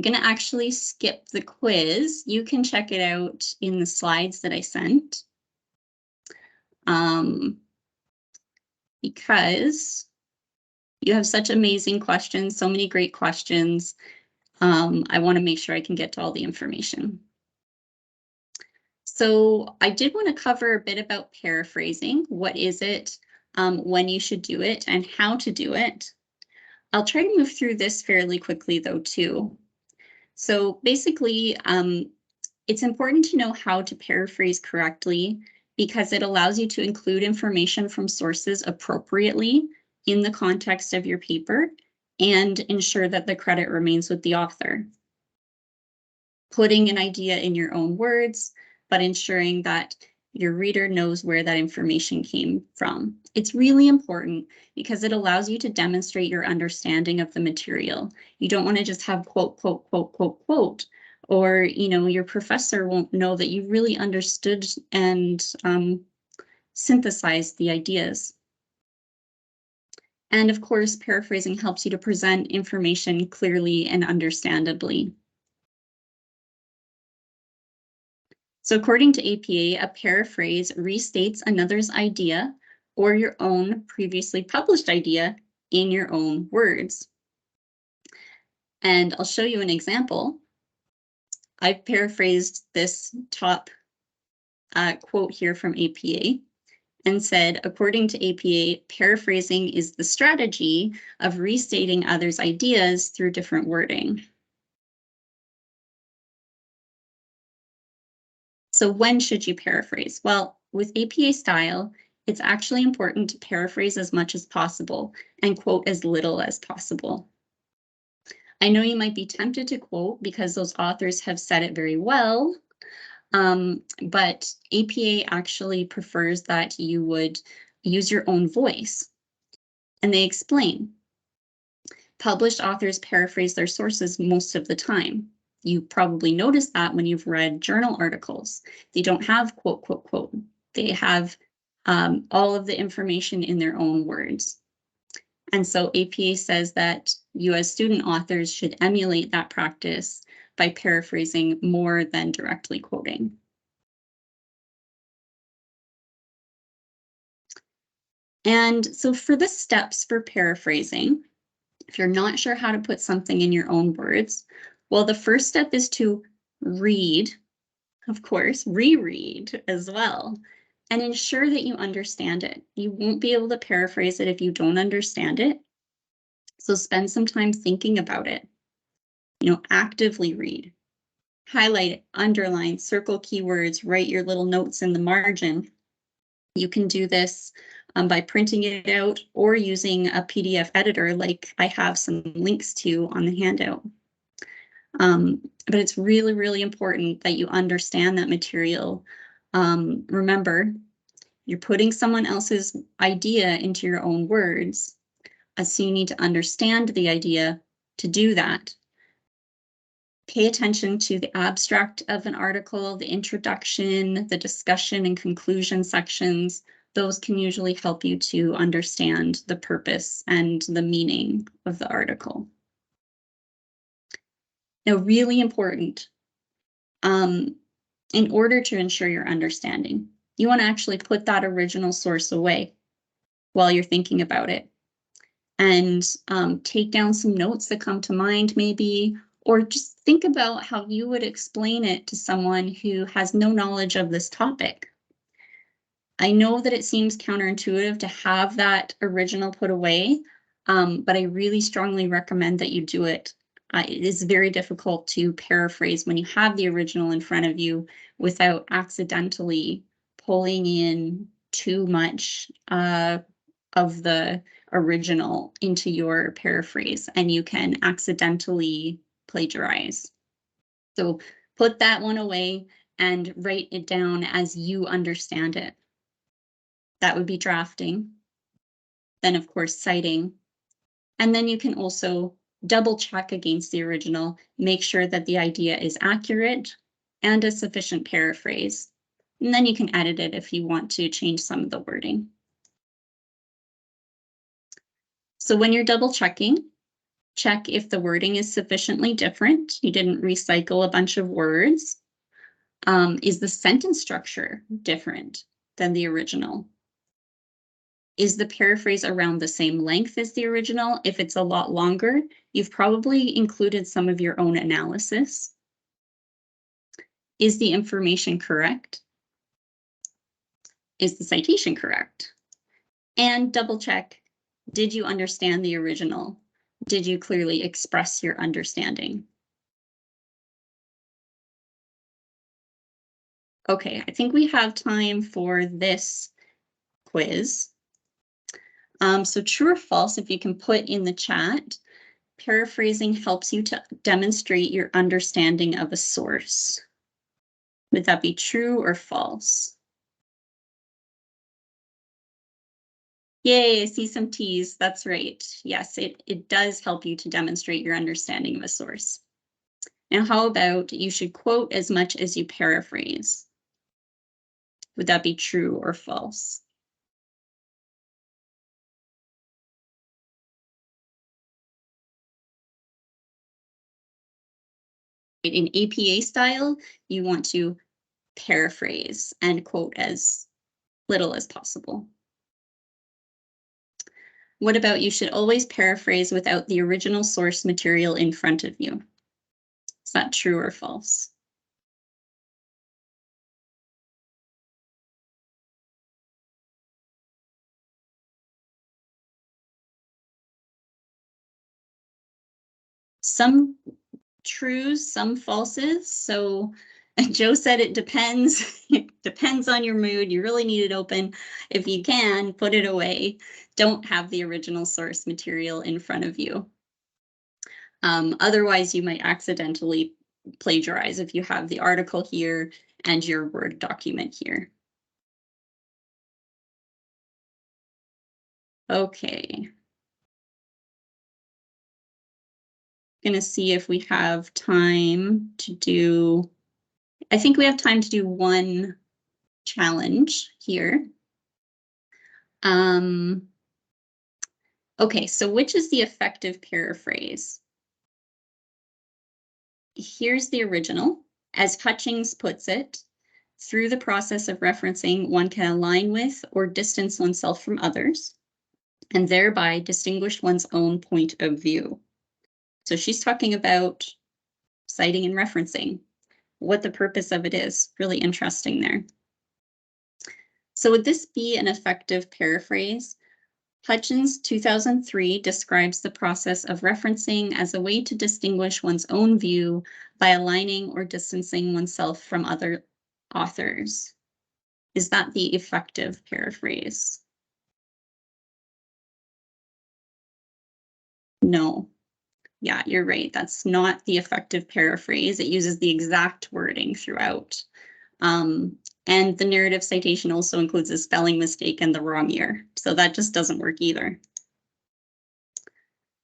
going to actually skip the quiz. You can check it out in the slides that I sent. Because you have such amazing questions, so many great questions. I want to make sure I can get to all the information. So I did want to cover a bit about paraphrasing. What is it, when you should do it, and how to do it. I'll try to move through this fairly quickly though too. So basically, it's important to know how to paraphrase correctly because it allows you to include information from sources appropriately in the context of your paper and ensure that the credit remains with the author. Putting an idea in your own words, but ensuring that your reader knows where that information came from. It's really important because it allows you to demonstrate your understanding of the material. You don't want to just have quote, quote, quote, quote, quote, or, you know, your professor won't know that you really understood and synthesized the ideas. And of course, paraphrasing helps you to present information clearly and understandably. So according to APA, a paraphrase restates another's idea or your own previously published idea in your own words. And I'll show you an example. I've paraphrased this top quote here from APA and said, according to APA, paraphrasing is the strategy of restating others' ideas through different wording. So when should you paraphrase? Well, with APA style, it's actually important to paraphrase as much as possible and quote as little as possible. I know you might be tempted to quote because those authors have said it very well, but APA actually prefers that you would use your own voice. And they explain. Published authors paraphrase their sources most of the time. You probably noticed that when you've read journal articles. They don't have quote, quote, quote. They have all of the information in their own words. And so APA says that you as student authors should emulate that practice by paraphrasing more than directly quoting. And so for the steps for paraphrasing, if you're not sure how to put something in your own words, well, the first step is to read, of course, reread as well, and ensure that you understand it. You won't be able to paraphrase it if you don't understand it. So spend some time thinking about it. You know, actively read, highlight it, underline, circle keywords, write your little notes in the margin. You can do this by printing it out or using a PDF editor like I have some links to on the handout. But it's really, really important that you understand that material. Remember, you're putting someone else's idea into your own words, so you need to understand the idea to do that. Pay attention to the abstract of an article, the introduction, the discussion and conclusion sections. Those can usually help you to understand the purpose and the meaning of the article. Now, really important, in order to ensure your understanding, you want to actually put that original source away while you're thinking about it. And take down some notes that come to mind maybe, or just think about how you would explain it to someone who has no knowledge of this topic. I know that it seems counterintuitive to have that original put away, but I really strongly recommend that you do it. It is very difficult to paraphrase when you have the original in front of you without accidentally pulling in too much of the original into your paraphrase, and you can accidentally plagiarize. So put that one away and write it down as you understand it. That would be drafting. Then, of course, citing. And then you can also double check against the original, make sure that the idea is accurate and a sufficient paraphrase. And then you can edit it if you want to change some of the wording. So when you're double checking, check if the wording is sufficiently different. You didn't recycle a bunch of words. Is the sentence structure different than the original? Is the paraphrase around the same length as the original? If it's a lot longer, you've probably included some of your own analysis. Is the information correct? Is the citation correct? And double check, did you understand the original? Did you clearly express your understanding? Okay, I think we have time for this quiz. So true or false, if you can put in the chat, paraphrasing helps you to demonstrate your understanding of a source. Would that be true or false? Yay, I see some T's. That's right. Yes, it does help you to demonstrate your understanding of a source. Now, how about you should quote as much as you paraphrase? Would that be true or false? In APA style, you want to paraphrase and quote as little as possible. What about you should always paraphrase without the original source material in front of you? Is that true or false? Some trues, some falses. So Joe said it depends. It depends on your mood. You really need it open. If you can, put it away. Don't have the original source material in front of you. Otherwise, you might accidentally plagiarize if you have the article here and your Word document here. Okay. Gonna see if we have time to do, I think we have time to do one challenge here. Okay, so which is the effective paraphrase? Here's the original. As Hutchings puts it, through the process of referencing, one can align with or distance oneself from others, and thereby distinguish one's own point of view. So she's talking about citing and referencing, what the purpose of it is. Really interesting there. So would this be an effective paraphrase? Hutchins, 2003, describes the process of referencing as a way to distinguish one's own view by aligning or distancing oneself from other authors. Is that the effective paraphrase? No. Yeah, you're right. That's not the effective paraphrase. It uses the exact wording throughout. And the narrative citation also includes a spelling mistake and the wrong year. So that just doesn't work either.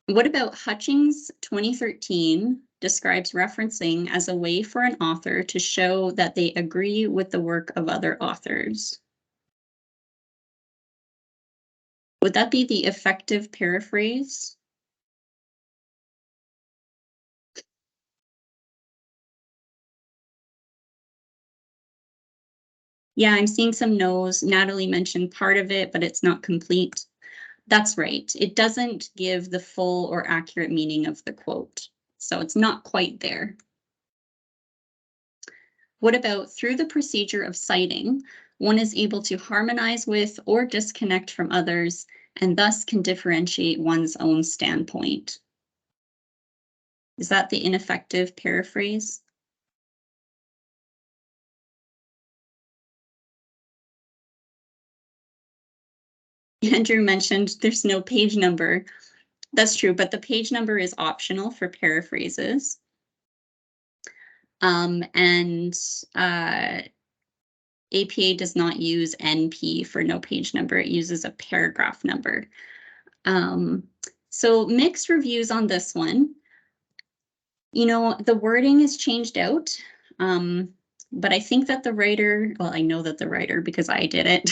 What about Hutchings, 2013, describes referencing as a way for an author to show that they agree with the work of other authors? Would that be the effective paraphrase? Yeah, I'm seeing some no's. Natalie mentioned part of it, but it's not complete. That's right. It doesn't give the full or accurate meaning of the quote. So it's not quite there. What about through the procedure of citing, one is able to harmonize with or disconnect from others and thus can differentiate one's own standpoint? Is that the ineffective paraphrase? Andrew mentioned there's no page number. That's true, but the page number is optional for paraphrases. And APA does not use NP for no page number. It uses a paragraph number. So mixed reviews on this one. You know, the wording is changed out, but I think that the writer, well, I know that the writer, because I did it,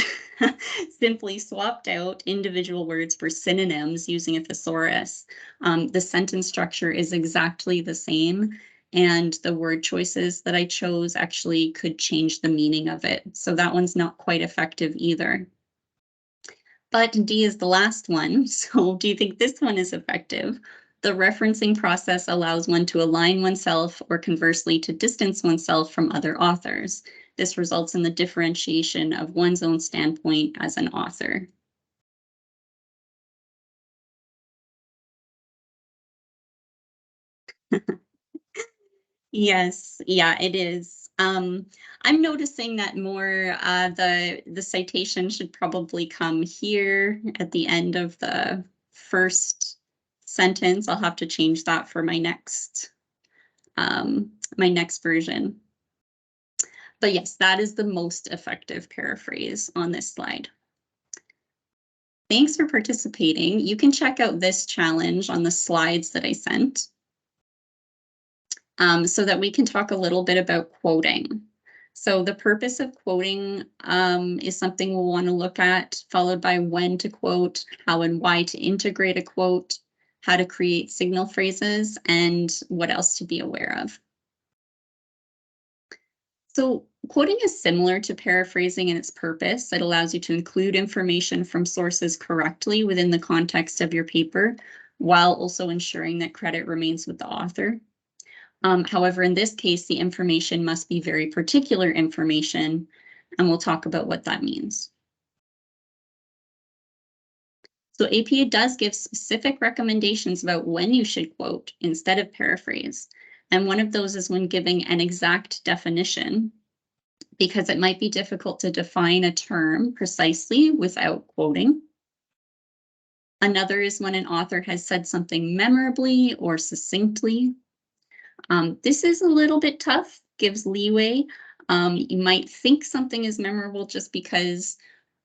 simply swapped out individual words for synonyms using a thesaurus. The sentence structure is exactly the same, and the word choices that I chose actually could change the meaning of it. So that one's not quite effective either. But D is the last one. So do you think this one is effective? The referencing process allows one to align oneself or conversely to distance oneself from other authors. This results in the differentiation of one's own standpoint as an author. Yes, yeah, it is. I'm noticing that more the citation should probably come here at the end of the first sentence. I'll have to change that for my next version. But yes, that is the most effective paraphrase on this slide. Thanks for participating. You can check out this challenge on the slides that I sent. So that we can talk a little bit about quoting. So the purpose of quoting is something we'll want to look at, followed by when to quote, how and why to integrate a quote, how to create signal phrases, and what else to be aware of. So quoting is similar to paraphrasing in its purpose. It allows you to include information from sources correctly within the context of your paper, while also ensuring that credit remains with the author. However, in this case, the information must be very particular information, and we'll talk about what that means. So APA does give specific recommendations about when you should quote instead of paraphrase. And one of those is when giving an exact definition, because it might be difficult to define a term precisely without quoting. Another is when an author has said something memorably or succinctly. This is a little bit tough, gives leeway. You might think something is memorable just because,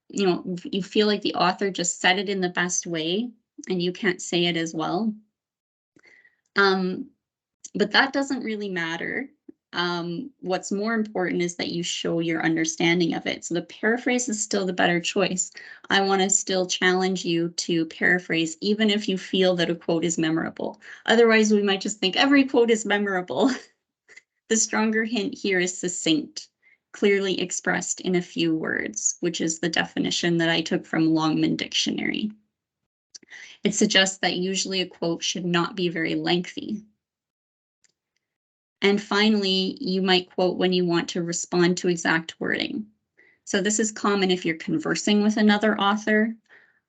you know, you feel like the author just said it in the best way and you can't say it as well. But that doesn't really matter. What's more important is that you show your understanding of it. So the paraphrase is still the better choice. I want to still challenge you to paraphrase, even if you feel that a quote is memorable. Otherwise, we might just think every quote is memorable. The stronger hint here is succinct, clearly expressed in a few words, which is the definition that I took from Longman Dictionary. It suggests that usually a quote should not be very lengthy. And finally, you might quote when you want to respond to exact wording. So this is common if you're conversing with another author.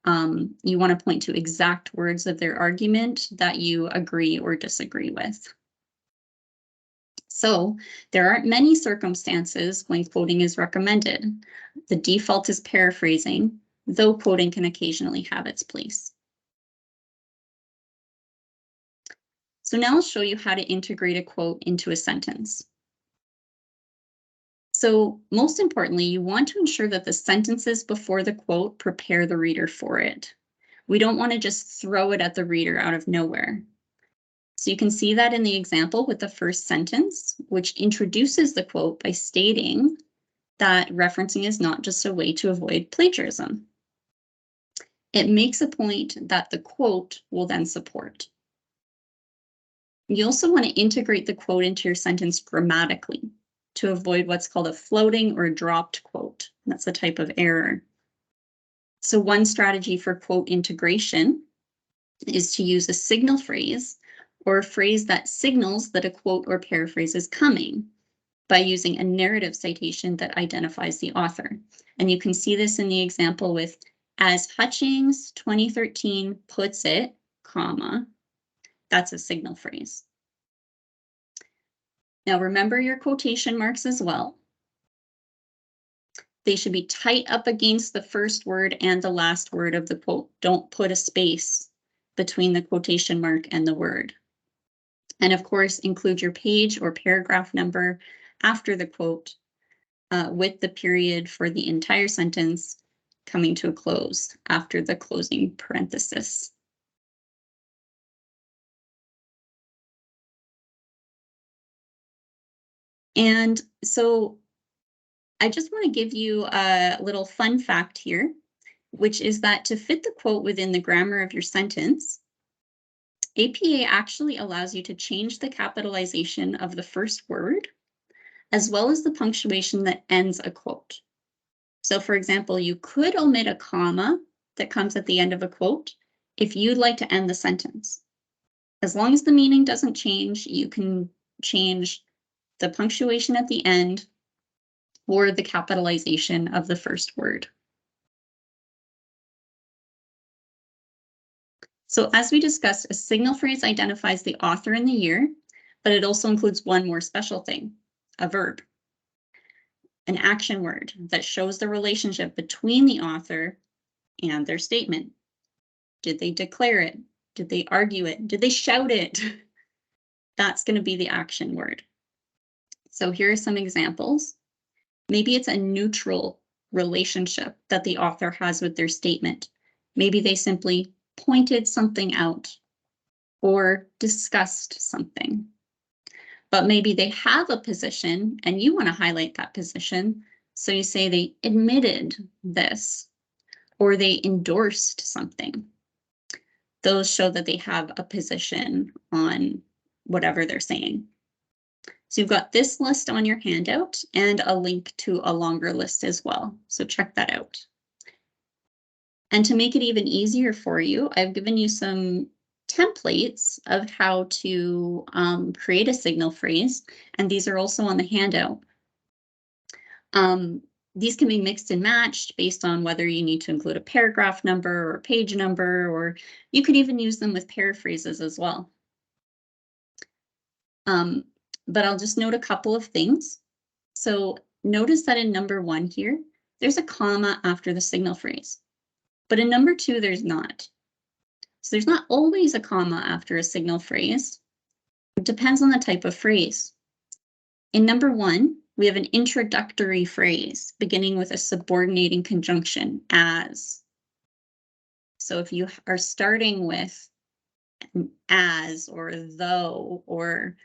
You want to point to exact words of their argument that you agree or disagree with. So there aren't many circumstances when quoting is recommended. The default is paraphrasing, though quoting can occasionally have its place. So now I'll show you how to integrate a quote into a sentence. So most importantly, you want to ensure that the sentences before the quote prepare the reader for it. We don't want to just throw it at the reader out of nowhere. So you can see that in the example with the first sentence, which introduces the quote by stating that referencing is not just a way to avoid plagiarism. It makes a point that the quote will then support. You also want to integrate the quote into your sentence grammatically to avoid what's called a floating or dropped quote. That's a type of error. So one strategy for quote integration is to use a signal phrase or a phrase that signals that a quote or paraphrase is coming by using a narrative citation that identifies the author. And you can see this in the example with, as Hutchings 2013 puts it, comma, that's a signal phrase. Now remember your quotation marks as well. They should be tight up against the first word and the last word of the quote. Don't put a space between the quotation mark and the word. And of course, include your page or paragraph number after the quote with the period for the entire sentence coming to a close after the closing parenthesis. And so I just want to give you a little fun fact here, which is that to fit the quote within the grammar of your sentence, APA actually allows you to change the capitalization of the first word, as well as the punctuation that ends a quote. So for example, you could omit a comma that comes at the end of a quote if you'd like to end the sentence. As long as the meaning doesn't change, you can change the punctuation at the end or the capitalization of the first word. So as we discussed, a signal phrase identifies the author and the year, but it also includes one more special thing, a verb, an action word that shows the relationship between the author and their statement. Did they declare it? Did they argue it? Did they shout it? That's going to be the action word. So here are some examples. Maybe it's a neutral relationship that the author has with their statement. Maybe they simply pointed something out or discussed something. But maybe they have a position and you want to highlight that position. So you say they admitted this or they endorsed something. Those show that they have a position on whatever they're saying. So you've got this list on your handout and a link to a longer list as well. So check that out. And to make it even easier for you, I've given you some templates of how to create a signal phrase, and these are also on the handout. These can be mixed and matched based on whether you need to include a paragraph number or page number, or you could even use them with paraphrases as well. But I'll just note a couple of things. So notice that in number 1 here, there's a comma after the signal phrase, but in number 2, there's not. So there's not always a comma after a signal phrase. It depends on the type of phrase. In number 1, we have an introductory phrase beginning with a subordinating conjunction, as. So if you are starting with as or though or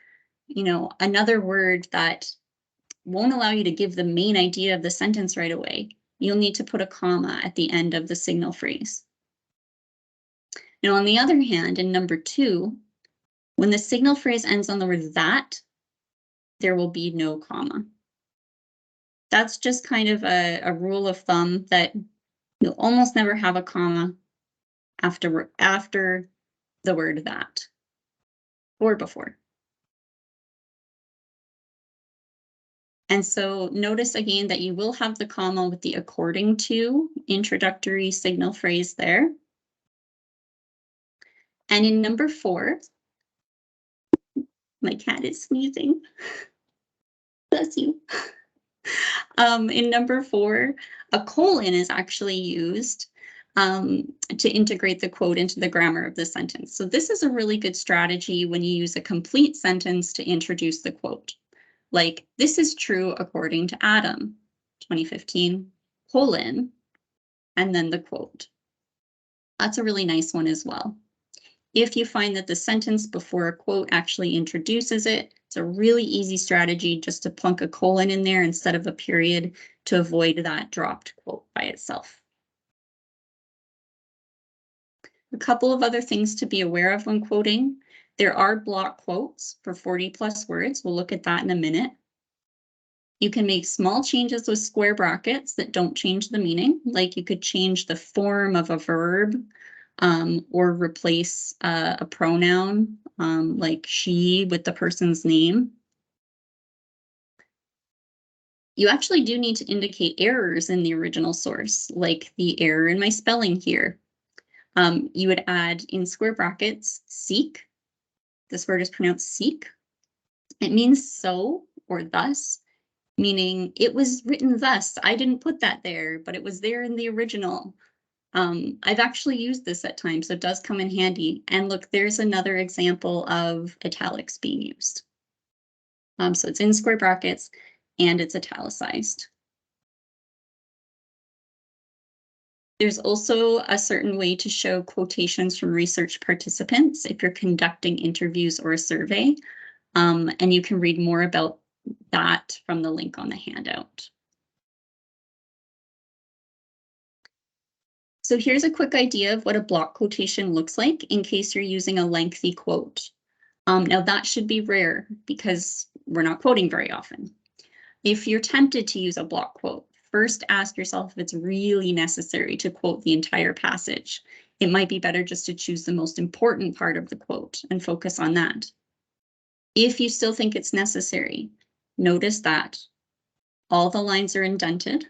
another word that won't allow you to give the main idea of the sentence right away, you'll need to put a comma at the end of the signal phrase. Now, on the other hand, in number 2, when the signal phrase ends on the word that, there will be no comma. That's just kind of a rule of thumb that you'll almost never have a comma after the word that or before. And so notice again that you will have the comma with the according to introductory signal phrase there. And in number 4, my cat is sneezing. Bless you. In number 4, a colon is actually used to integrate the quote into the grammar of the sentence. So this is a really good strategy when you use a complete sentence to introduce the quote. Like, this is true according to Adam, 2015, colon, and then the quote. That's a really nice one as well. If you find that the sentence before a quote actually introduces it, it's a really easy strategy just to plunk a colon in there instead of a period to avoid that dropped quote by itself. A couple of other things to be aware of when quoting. There are block quotes for 40+ words. We'll look at that in a minute. You can make small changes with square brackets that don't change the meaning, like you could change the form of a verb or replace a pronoun like she with the person's name. You actually do need to indicate errors in the original source, like the error in my spelling here. You would add in square brackets, seek. This word is pronounced seek. It means so or thus. meaning it was written thus. I didn't put that there, but it was there in the original. I've actually used this at times, so it does come in handy. And look, there's another example of italics being used. So it's in square brackets and it's italicized. There's also a certain way to show quotations from research participants if you're conducting interviews or a survey. And you can read more about that from the link on the handout. So here's a quick idea of what a block quotation looks like in case you're using a lengthy quote. Now that should be rare because we're not quoting very often. If you're tempted to use a block quote, first ask yourself if it's really necessary to quote the entire passage. It might be better just to choose the most important part of the quote and focus on that. If you still think it's necessary, notice that all the lines are indented,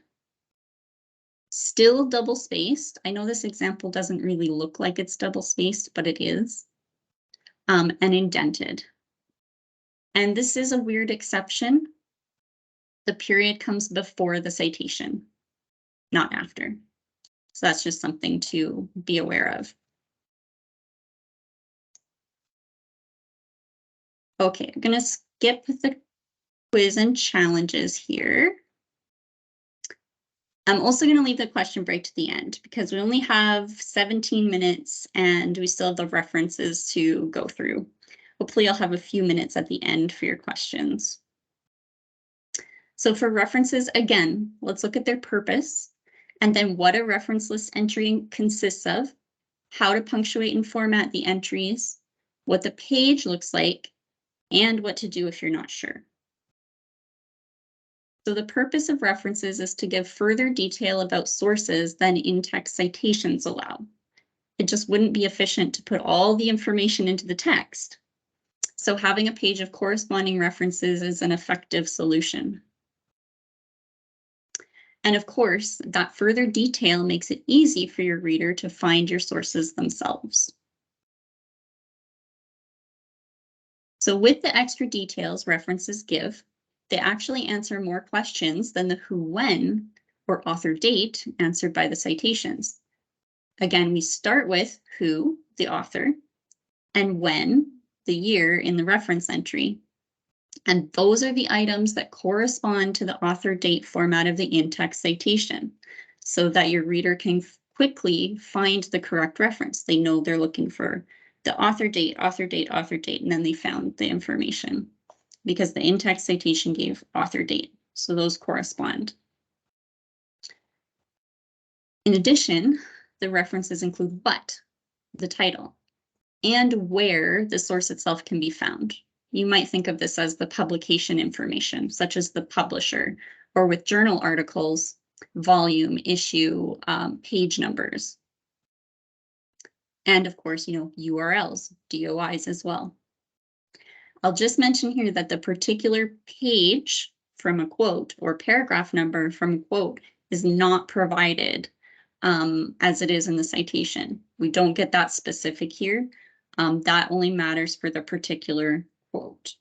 still double spaced. I know this example doesn't really look like it's double spaced, but it is, and indented. And this is a weird exception. The period comes before the citation, not after. So that's just something to be aware of. Okay, I'm gonna skip the quiz and challenges here. I'm also going to leave the question break to the end because we only have 17 minutes and we still have the references to go through. Hopefully I'll have a few minutes at the end for your questions. So for references, again, let's look at their purpose and then what a reference list entry consists of, how to punctuate and format the entries, what the page looks like, and what to do if you're not sure. So the purpose of references is to give further detail about sources than in-text citations allow. It just wouldn't be efficient to put all the information into the text. So having a page of corresponding references is an effective solution. And of course, that further detail makes it easy for your reader to find your sources themselves. So with the extra details references give, they actually answer more questions than the who, when, or author date answered by the citations. Again, we start with who, the author, and when, the year in the reference entry. And those are the items that correspond to the author date format of the in-text citation, so that your reader can quickly find the correct reference. They know they're looking for the author date, author date, author date, and then they found the information because the in-text citation gave author date. So those correspond. In addition, the references include what, the title, and where the source itself can be found. You might think of this as the publication information, such as the publisher, or with journal articles, volume, issue, page numbers. And of course, URLs, DOIs as well. I'll just mention here that the particular page from a quote or paragraph number from a quote is not provided as it is in the citation. We don't get that specific here. That only matters for the particular quote.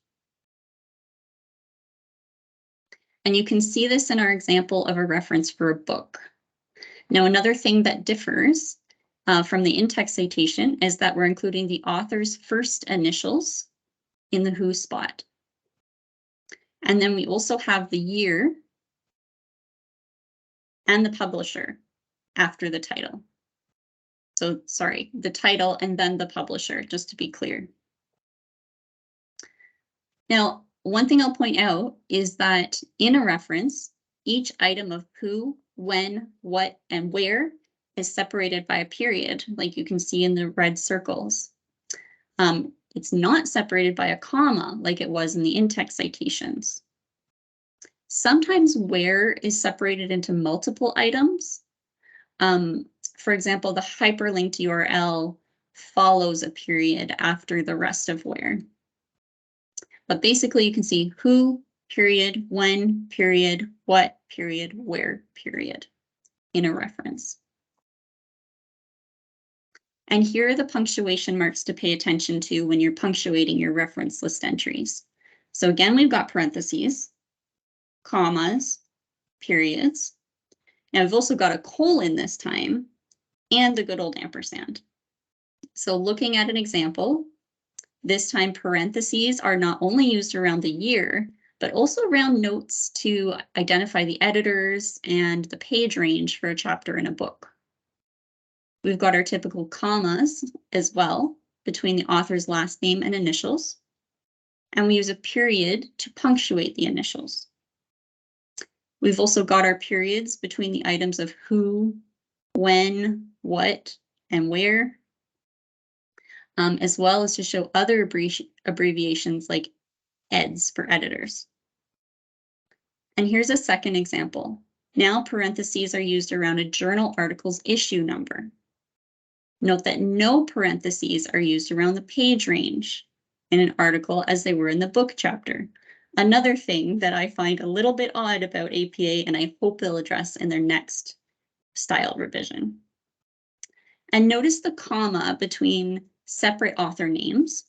And you can see this in our example of a reference for a book. Now, another thing that differs from the in-text citation is that we're including the author's first initials in the who spot. And then we also have the year and the publisher after the title. So sorry, the title and then the publisher, just to be clear. Now, one thing I'll point out is that in a reference, each item of who, when, what, and where is separated by a period, like you can see in the red circles. It's not separated by a comma like it was in the in-text citations. Sometimes where is separated into multiple items. For example, the hyperlinked URL follows a period after the rest of where. But basically you can see who, period, when, period, what, period, where, period in a reference. And here are the punctuation marks to pay attention to when you're punctuating your reference list entries. So again, we've got parentheses, commas, periods. Now we've also got a colon this time and the good old ampersand. So looking at an example, this time parentheses are not only used around the year, but also around notes to identify the editors and the page range for a chapter in a book. We've got our typical commas as well between the author's last name and initials. And we use a period to punctuate the initials. We've also got our periods between the items of who, when, what, and where, as well as to show other abbreviations like EDS for editors. And here's a second example. Now parentheses are used around a journal article's issue number. Note that no parentheses are used around the page range in an article as they were in the book chapter. Another thing that I find a little bit odd about APA, and I hope they'll address in their next style revision. And notice the comma between separate author names,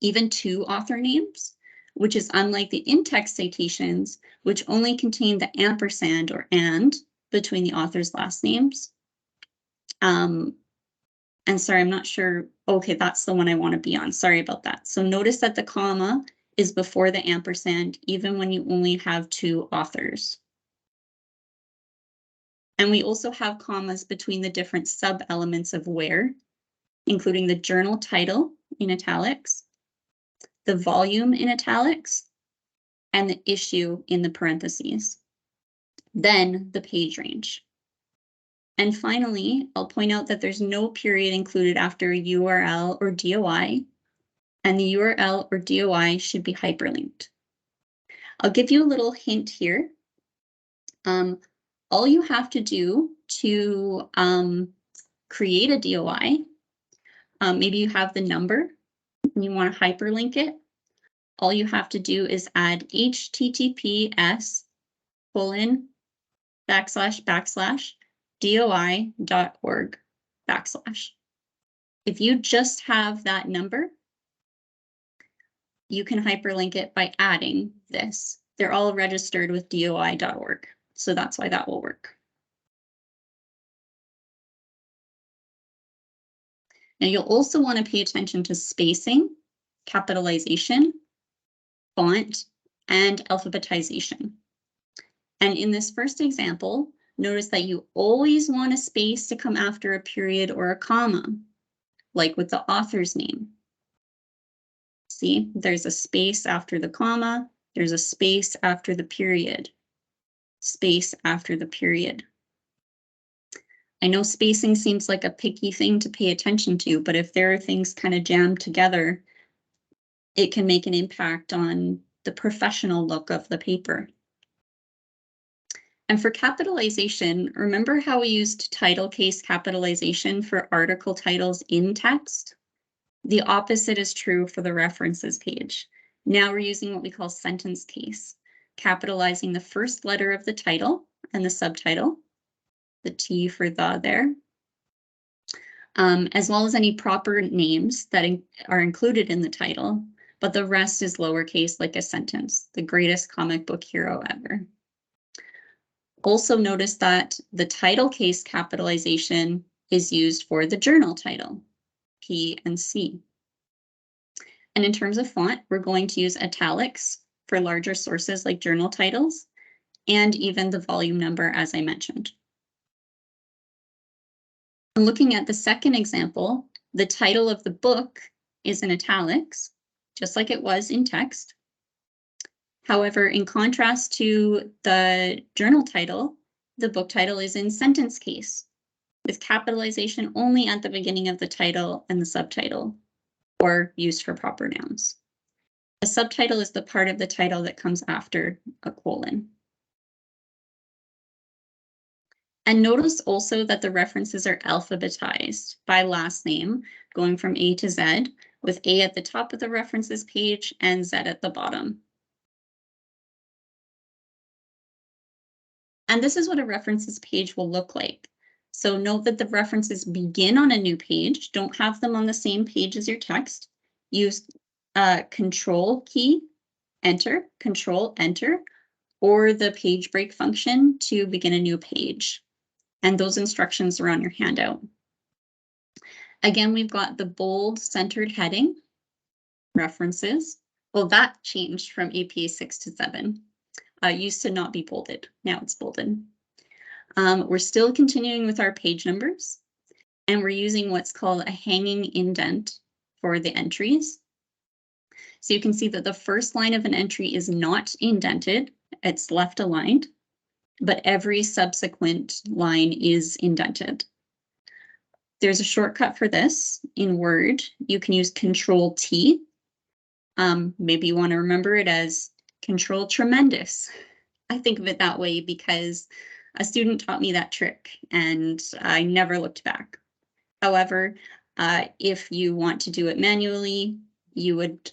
even two author names, which is unlike the in-text citations, which only contain the ampersand or and between the author's last names. And sorry, I'm not sure. Okay, that's the one I want to be on. Sorry about that. So notice that the comma is before the ampersand, even when you only have two authors. And we also have commas between the different sub-elements of where, including the journal title in italics, the volume in italics, and the issue in the parentheses. Then the page range. And finally, I'll point out that there's no period included after a URL or DOI, and the URL or DOI should be hyperlinked. I'll give you a little hint here. All you have to do to create a DOI, maybe you have the number and you want to hyperlink it. All you have to do is add https://doi.org/. If you just have that number, you can hyperlink it by adding this. They're all registered with doi.org, so that's why that will work. Now you'll also want to pay attention to spacing, capitalization, font, and alphabetization. And in this first example, notice that you always want a space to come after a period or a comma, like with the author's name. See, there's a space after the comma, there's a space after the period, space after the period. I know spacing seems like a picky thing to pay attention to, but if there are things kind of jammed together, it can make an impact on the professional look of the paper. And for capitalization, remember how we used title case capitalization for article titles in text? The opposite is true for the references page. Now we're using what we call sentence case, capitalizing the first letter of the title and the subtitle, the T for the there, as well as any proper names that are included in the title, but the rest is lowercase like a sentence, the greatest comic book hero ever. Also notice that the title case capitalization is used for the journal title, P and C. And in terms of font, we're going to use italics for larger sources like journal titles, and even the volume number, as I mentioned. And looking at the second example, the title of the book is in italics, just like it was in text. However, in contrast to the journal title, the book title is in sentence case, with capitalization only at the beginning of the title and the subtitle, or used for proper nouns. A subtitle is the part of the title that comes after a colon. And notice also that the references are alphabetized by last name, going from A to Z, with A at the top of the references page and Z at the bottom. And this is what a references page will look like. So note that the references begin on a new page. Don't have them on the same page as your text. Use Control key, Enter, Control, Enter, or the page break function to begin a new page. And those instructions are on your handout. Again, we've got the bold centered heading, references. Well, that changed from APA 6 to 7. Used to not be bolded, now it's bolded. We're still continuing with our page numbers, and we're using what's called a hanging indent for the entries. So you can see that the first line of an entry is not indented, it's left aligned, but every subsequent line is indented. There's a shortcut for this in Word. You can use Control-T. Maybe you want to remember it as Control Tremendous. I think of it that way because a student taught me that trick and I never looked back. However, if you want to do it manually, you would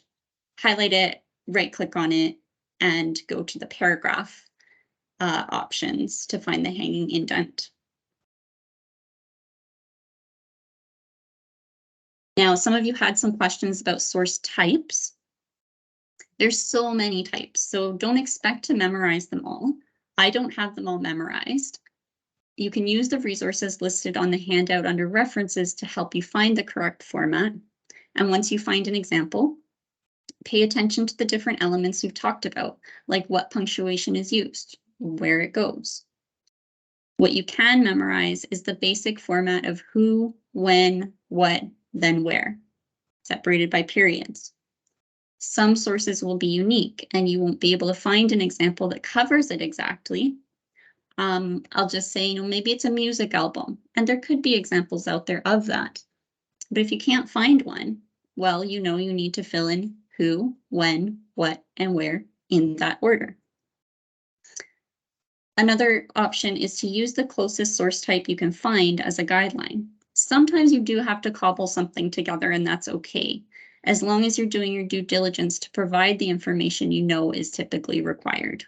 highlight it, right-click on it, and go to the paragraph options to find the hanging indent. Now, some of you had some questions about source types. There's so many types, so don't expect to memorize them all. I don't have them all memorized. You can use the resources listed on the handout under references to help you find the correct format. And once you find an example, pay attention to the different elements we've talked about, like what punctuation is used, where it goes. What you can memorize is the basic format of who, when, what, then where, separated by periods. Some sources will be unique and you won't be able to find an example that covers it exactly. I'll just say, maybe it's a music album, and there could be examples out there of that. But if you can't find one, well, you need to fill in who, when, what, and where in that order. Another option is to use the closest source type you can find as a guideline. Sometimes you do have to cobble something together, and that's okay, as long as you're doing your due diligence to provide the information you know is typically required.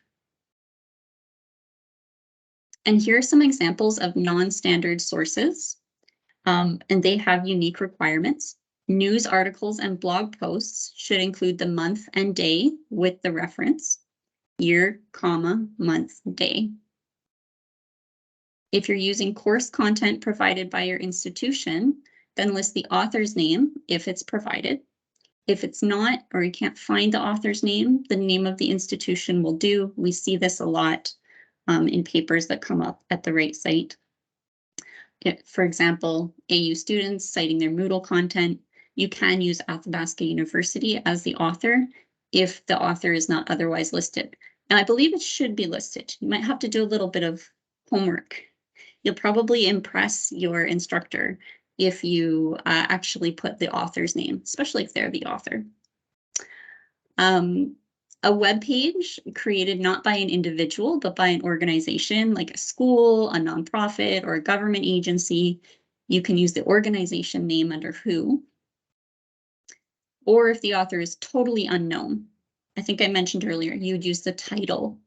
And here are some examples of non-standard sources, and they have unique requirements. News articles and blog posts should include the month and day with the reference, year, comma, month, day. If you're using course content provided by your institution, then list the author's name if it's provided. If it's not, or you can't find the author's name, the name of the institution will do. We see this a lot in papers that come up at the right site. For example, AU students citing their Moodle content, you can use Athabasca University as the author if the author is not otherwise listed. And I believe it should be listed. You might have to do a little bit of homework. You'll probably impress your instructor if you actually put the author's name, especially if they're the author. A web page created not by an individual, but by an organization like a school, a nonprofit, or a government agency. You can use the organization name under who. Or if the author is totally unknown. I think I mentioned earlier, you'd use the title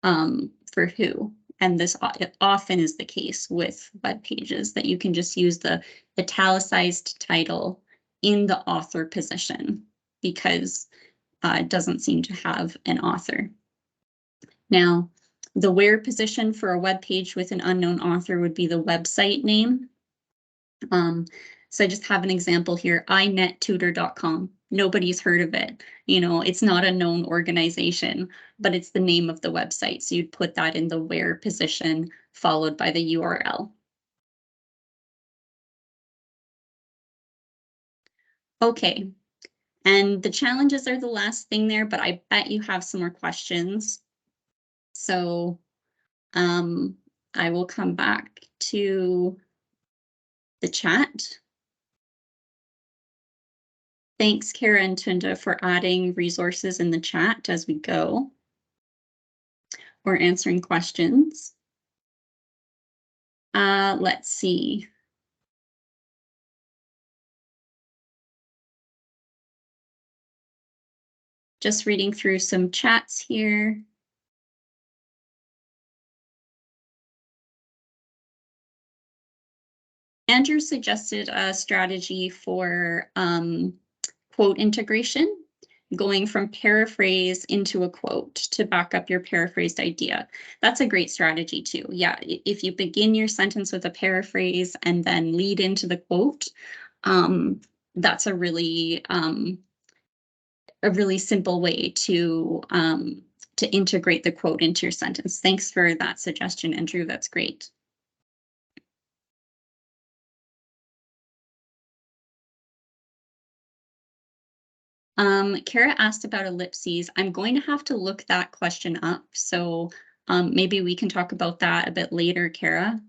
for who. And this often is the case with web pages, that you can just use the italicized title in the author position because it doesn't seem to have an author. Now, the where position for a web page with an unknown author would be the website name. So I just have an example here, inettutor.com. Nobody's heard of it. It's not a known organization, but it's the name of the website. So you'd put that in the where position followed by the URL. Okay, and the challenges are the last thing there, but I bet you have some more questions. So I will come back to the chat. Thanks, Kara and Tunda, for adding resources in the chat as we go, or answering questions. Let's see. Just reading through some chats here. Andrew suggested a strategy for quote integration. going from paraphrase into a quote to back up your paraphrased idea. That's a great strategy too. Yeah, if you begin your sentence with a paraphrase and then lead into the quote, that's a really simple way to integrate the quote into your sentence. Thanks for that suggestion, Andrew. That's great. Kara asked about ellipses. I'm going to have to look that question up. So maybe we can talk about that a bit later, Kara.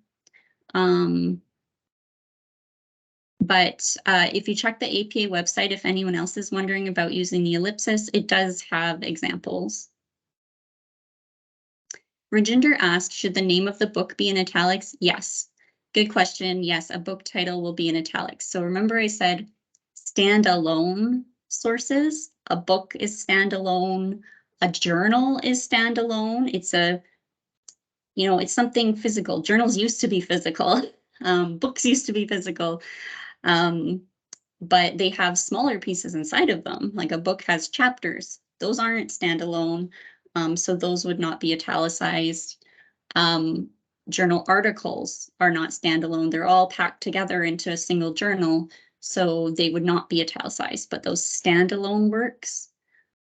But if you check the APA website, if anyone else is wondering about using the ellipsis, it does have examples. Rajinder asked, should the name of the book be in italics? Yes. Good question. Yes, a book title will be in italics. So remember I said standalone sources. A book is standalone. A journal is standalone. It's it's something physical. Journals used to be physical. Books used to be physical. But they have smaller pieces inside of them. Like a book has chapters. Those aren't standalone. So those would not be italicized. Journal articles are not standalone. They're all packed together into a single journal. So they would not be italicized, but those standalone works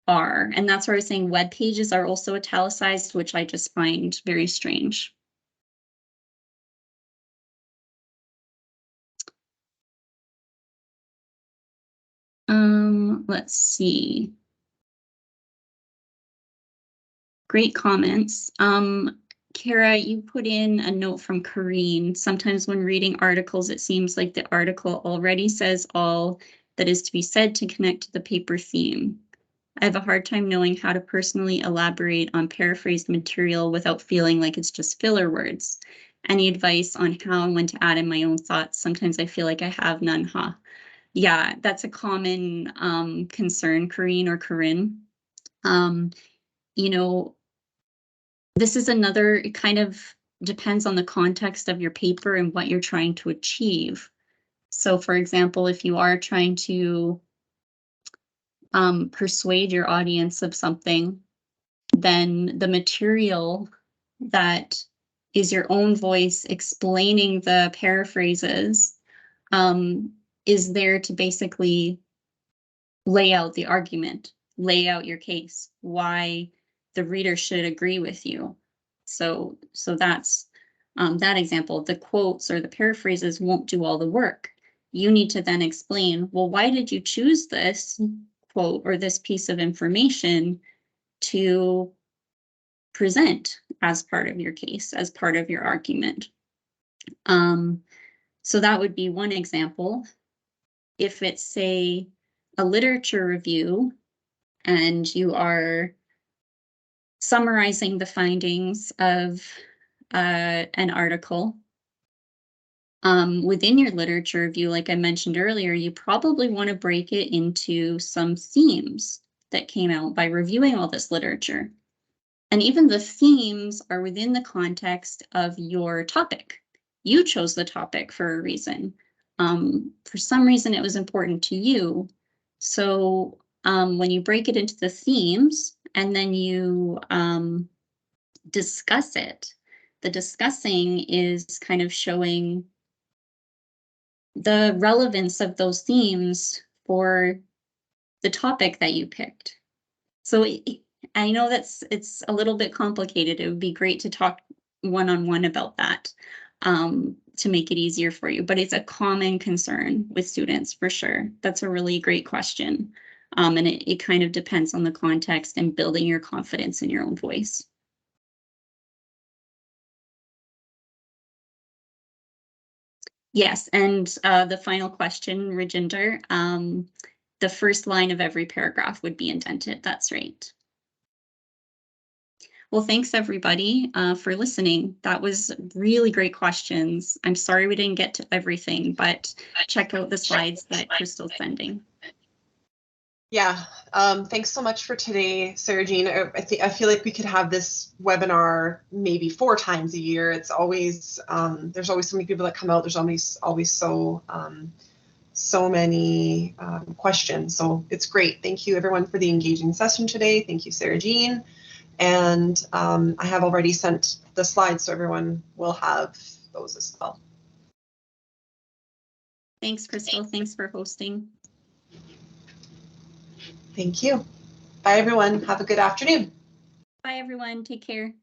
are. And that's where I was saying web pages are also italicized, which I just find very strange. Let's see. Great comments. Kara, you put in a note from Karine. Sometimes when reading articles, it seems like the article already says all that is to be said to connect to the paper theme. I have a hard time knowing how to personally elaborate on paraphrased material without feeling like it's just filler words. Any advice on how and when to add in my own thoughts? Sometimes I feel like I have none, huh? Yeah, that's a common concern, Karine or Corinne. This is another, it kind of depends on the context of your paper and what you're trying to achieve. So for example, if you are trying to persuade your audience of something, then the material that is your own voice explaining the paraphrases is there to basically lay out the argument, lay out your case, why the reader should agree with you. So that's that example. The quotes or the paraphrases won't do all the work. You need to then explain, well, why did you choose this quote or this piece of information to present as part of your case, as part of your argument? So that would be one example. If it's, say, a literature review and you are summarizing the findings of an article, within your literature review, like I mentioned earlier, you probably want to break it into some themes that came out by reviewing all this literature. And even the themes are within the context of your topic. You chose the topic for a reason. For some reason, it was important to you. So when you break it into the themes and then you discuss it, the discussing is kind of showing the relevance of those themes for the topic that you picked. So I know it's a little bit complicated. It would be great to talk one-on-one about that to make it easier for you, but it's a common concern with students for sure. That's a really great question. And it kind of depends on the context and building your confidence in your own voice. Yes, and the final question, Rajinder, the first line of every paragraph would be indented. That's right. Well, thanks everybody for listening. That was really great questions. I'm sorry we didn't get to everything, but check out the slides that Crystal's sending. Yeah, thanks so much for today, Sarah Jean. I feel like we could have this webinar maybe 4 times a year. It's always there's always so many people that come out. There's always so so many questions. So it's great. Thank you everyone for the engaging session today. Thank you, Sarah Jean. And I have already sent the slides, so everyone will have those as well. Thanks, Crystal. Thanks for hosting. Thank you. Bye, everyone. Have a good afternoon. Bye, everyone. Take care.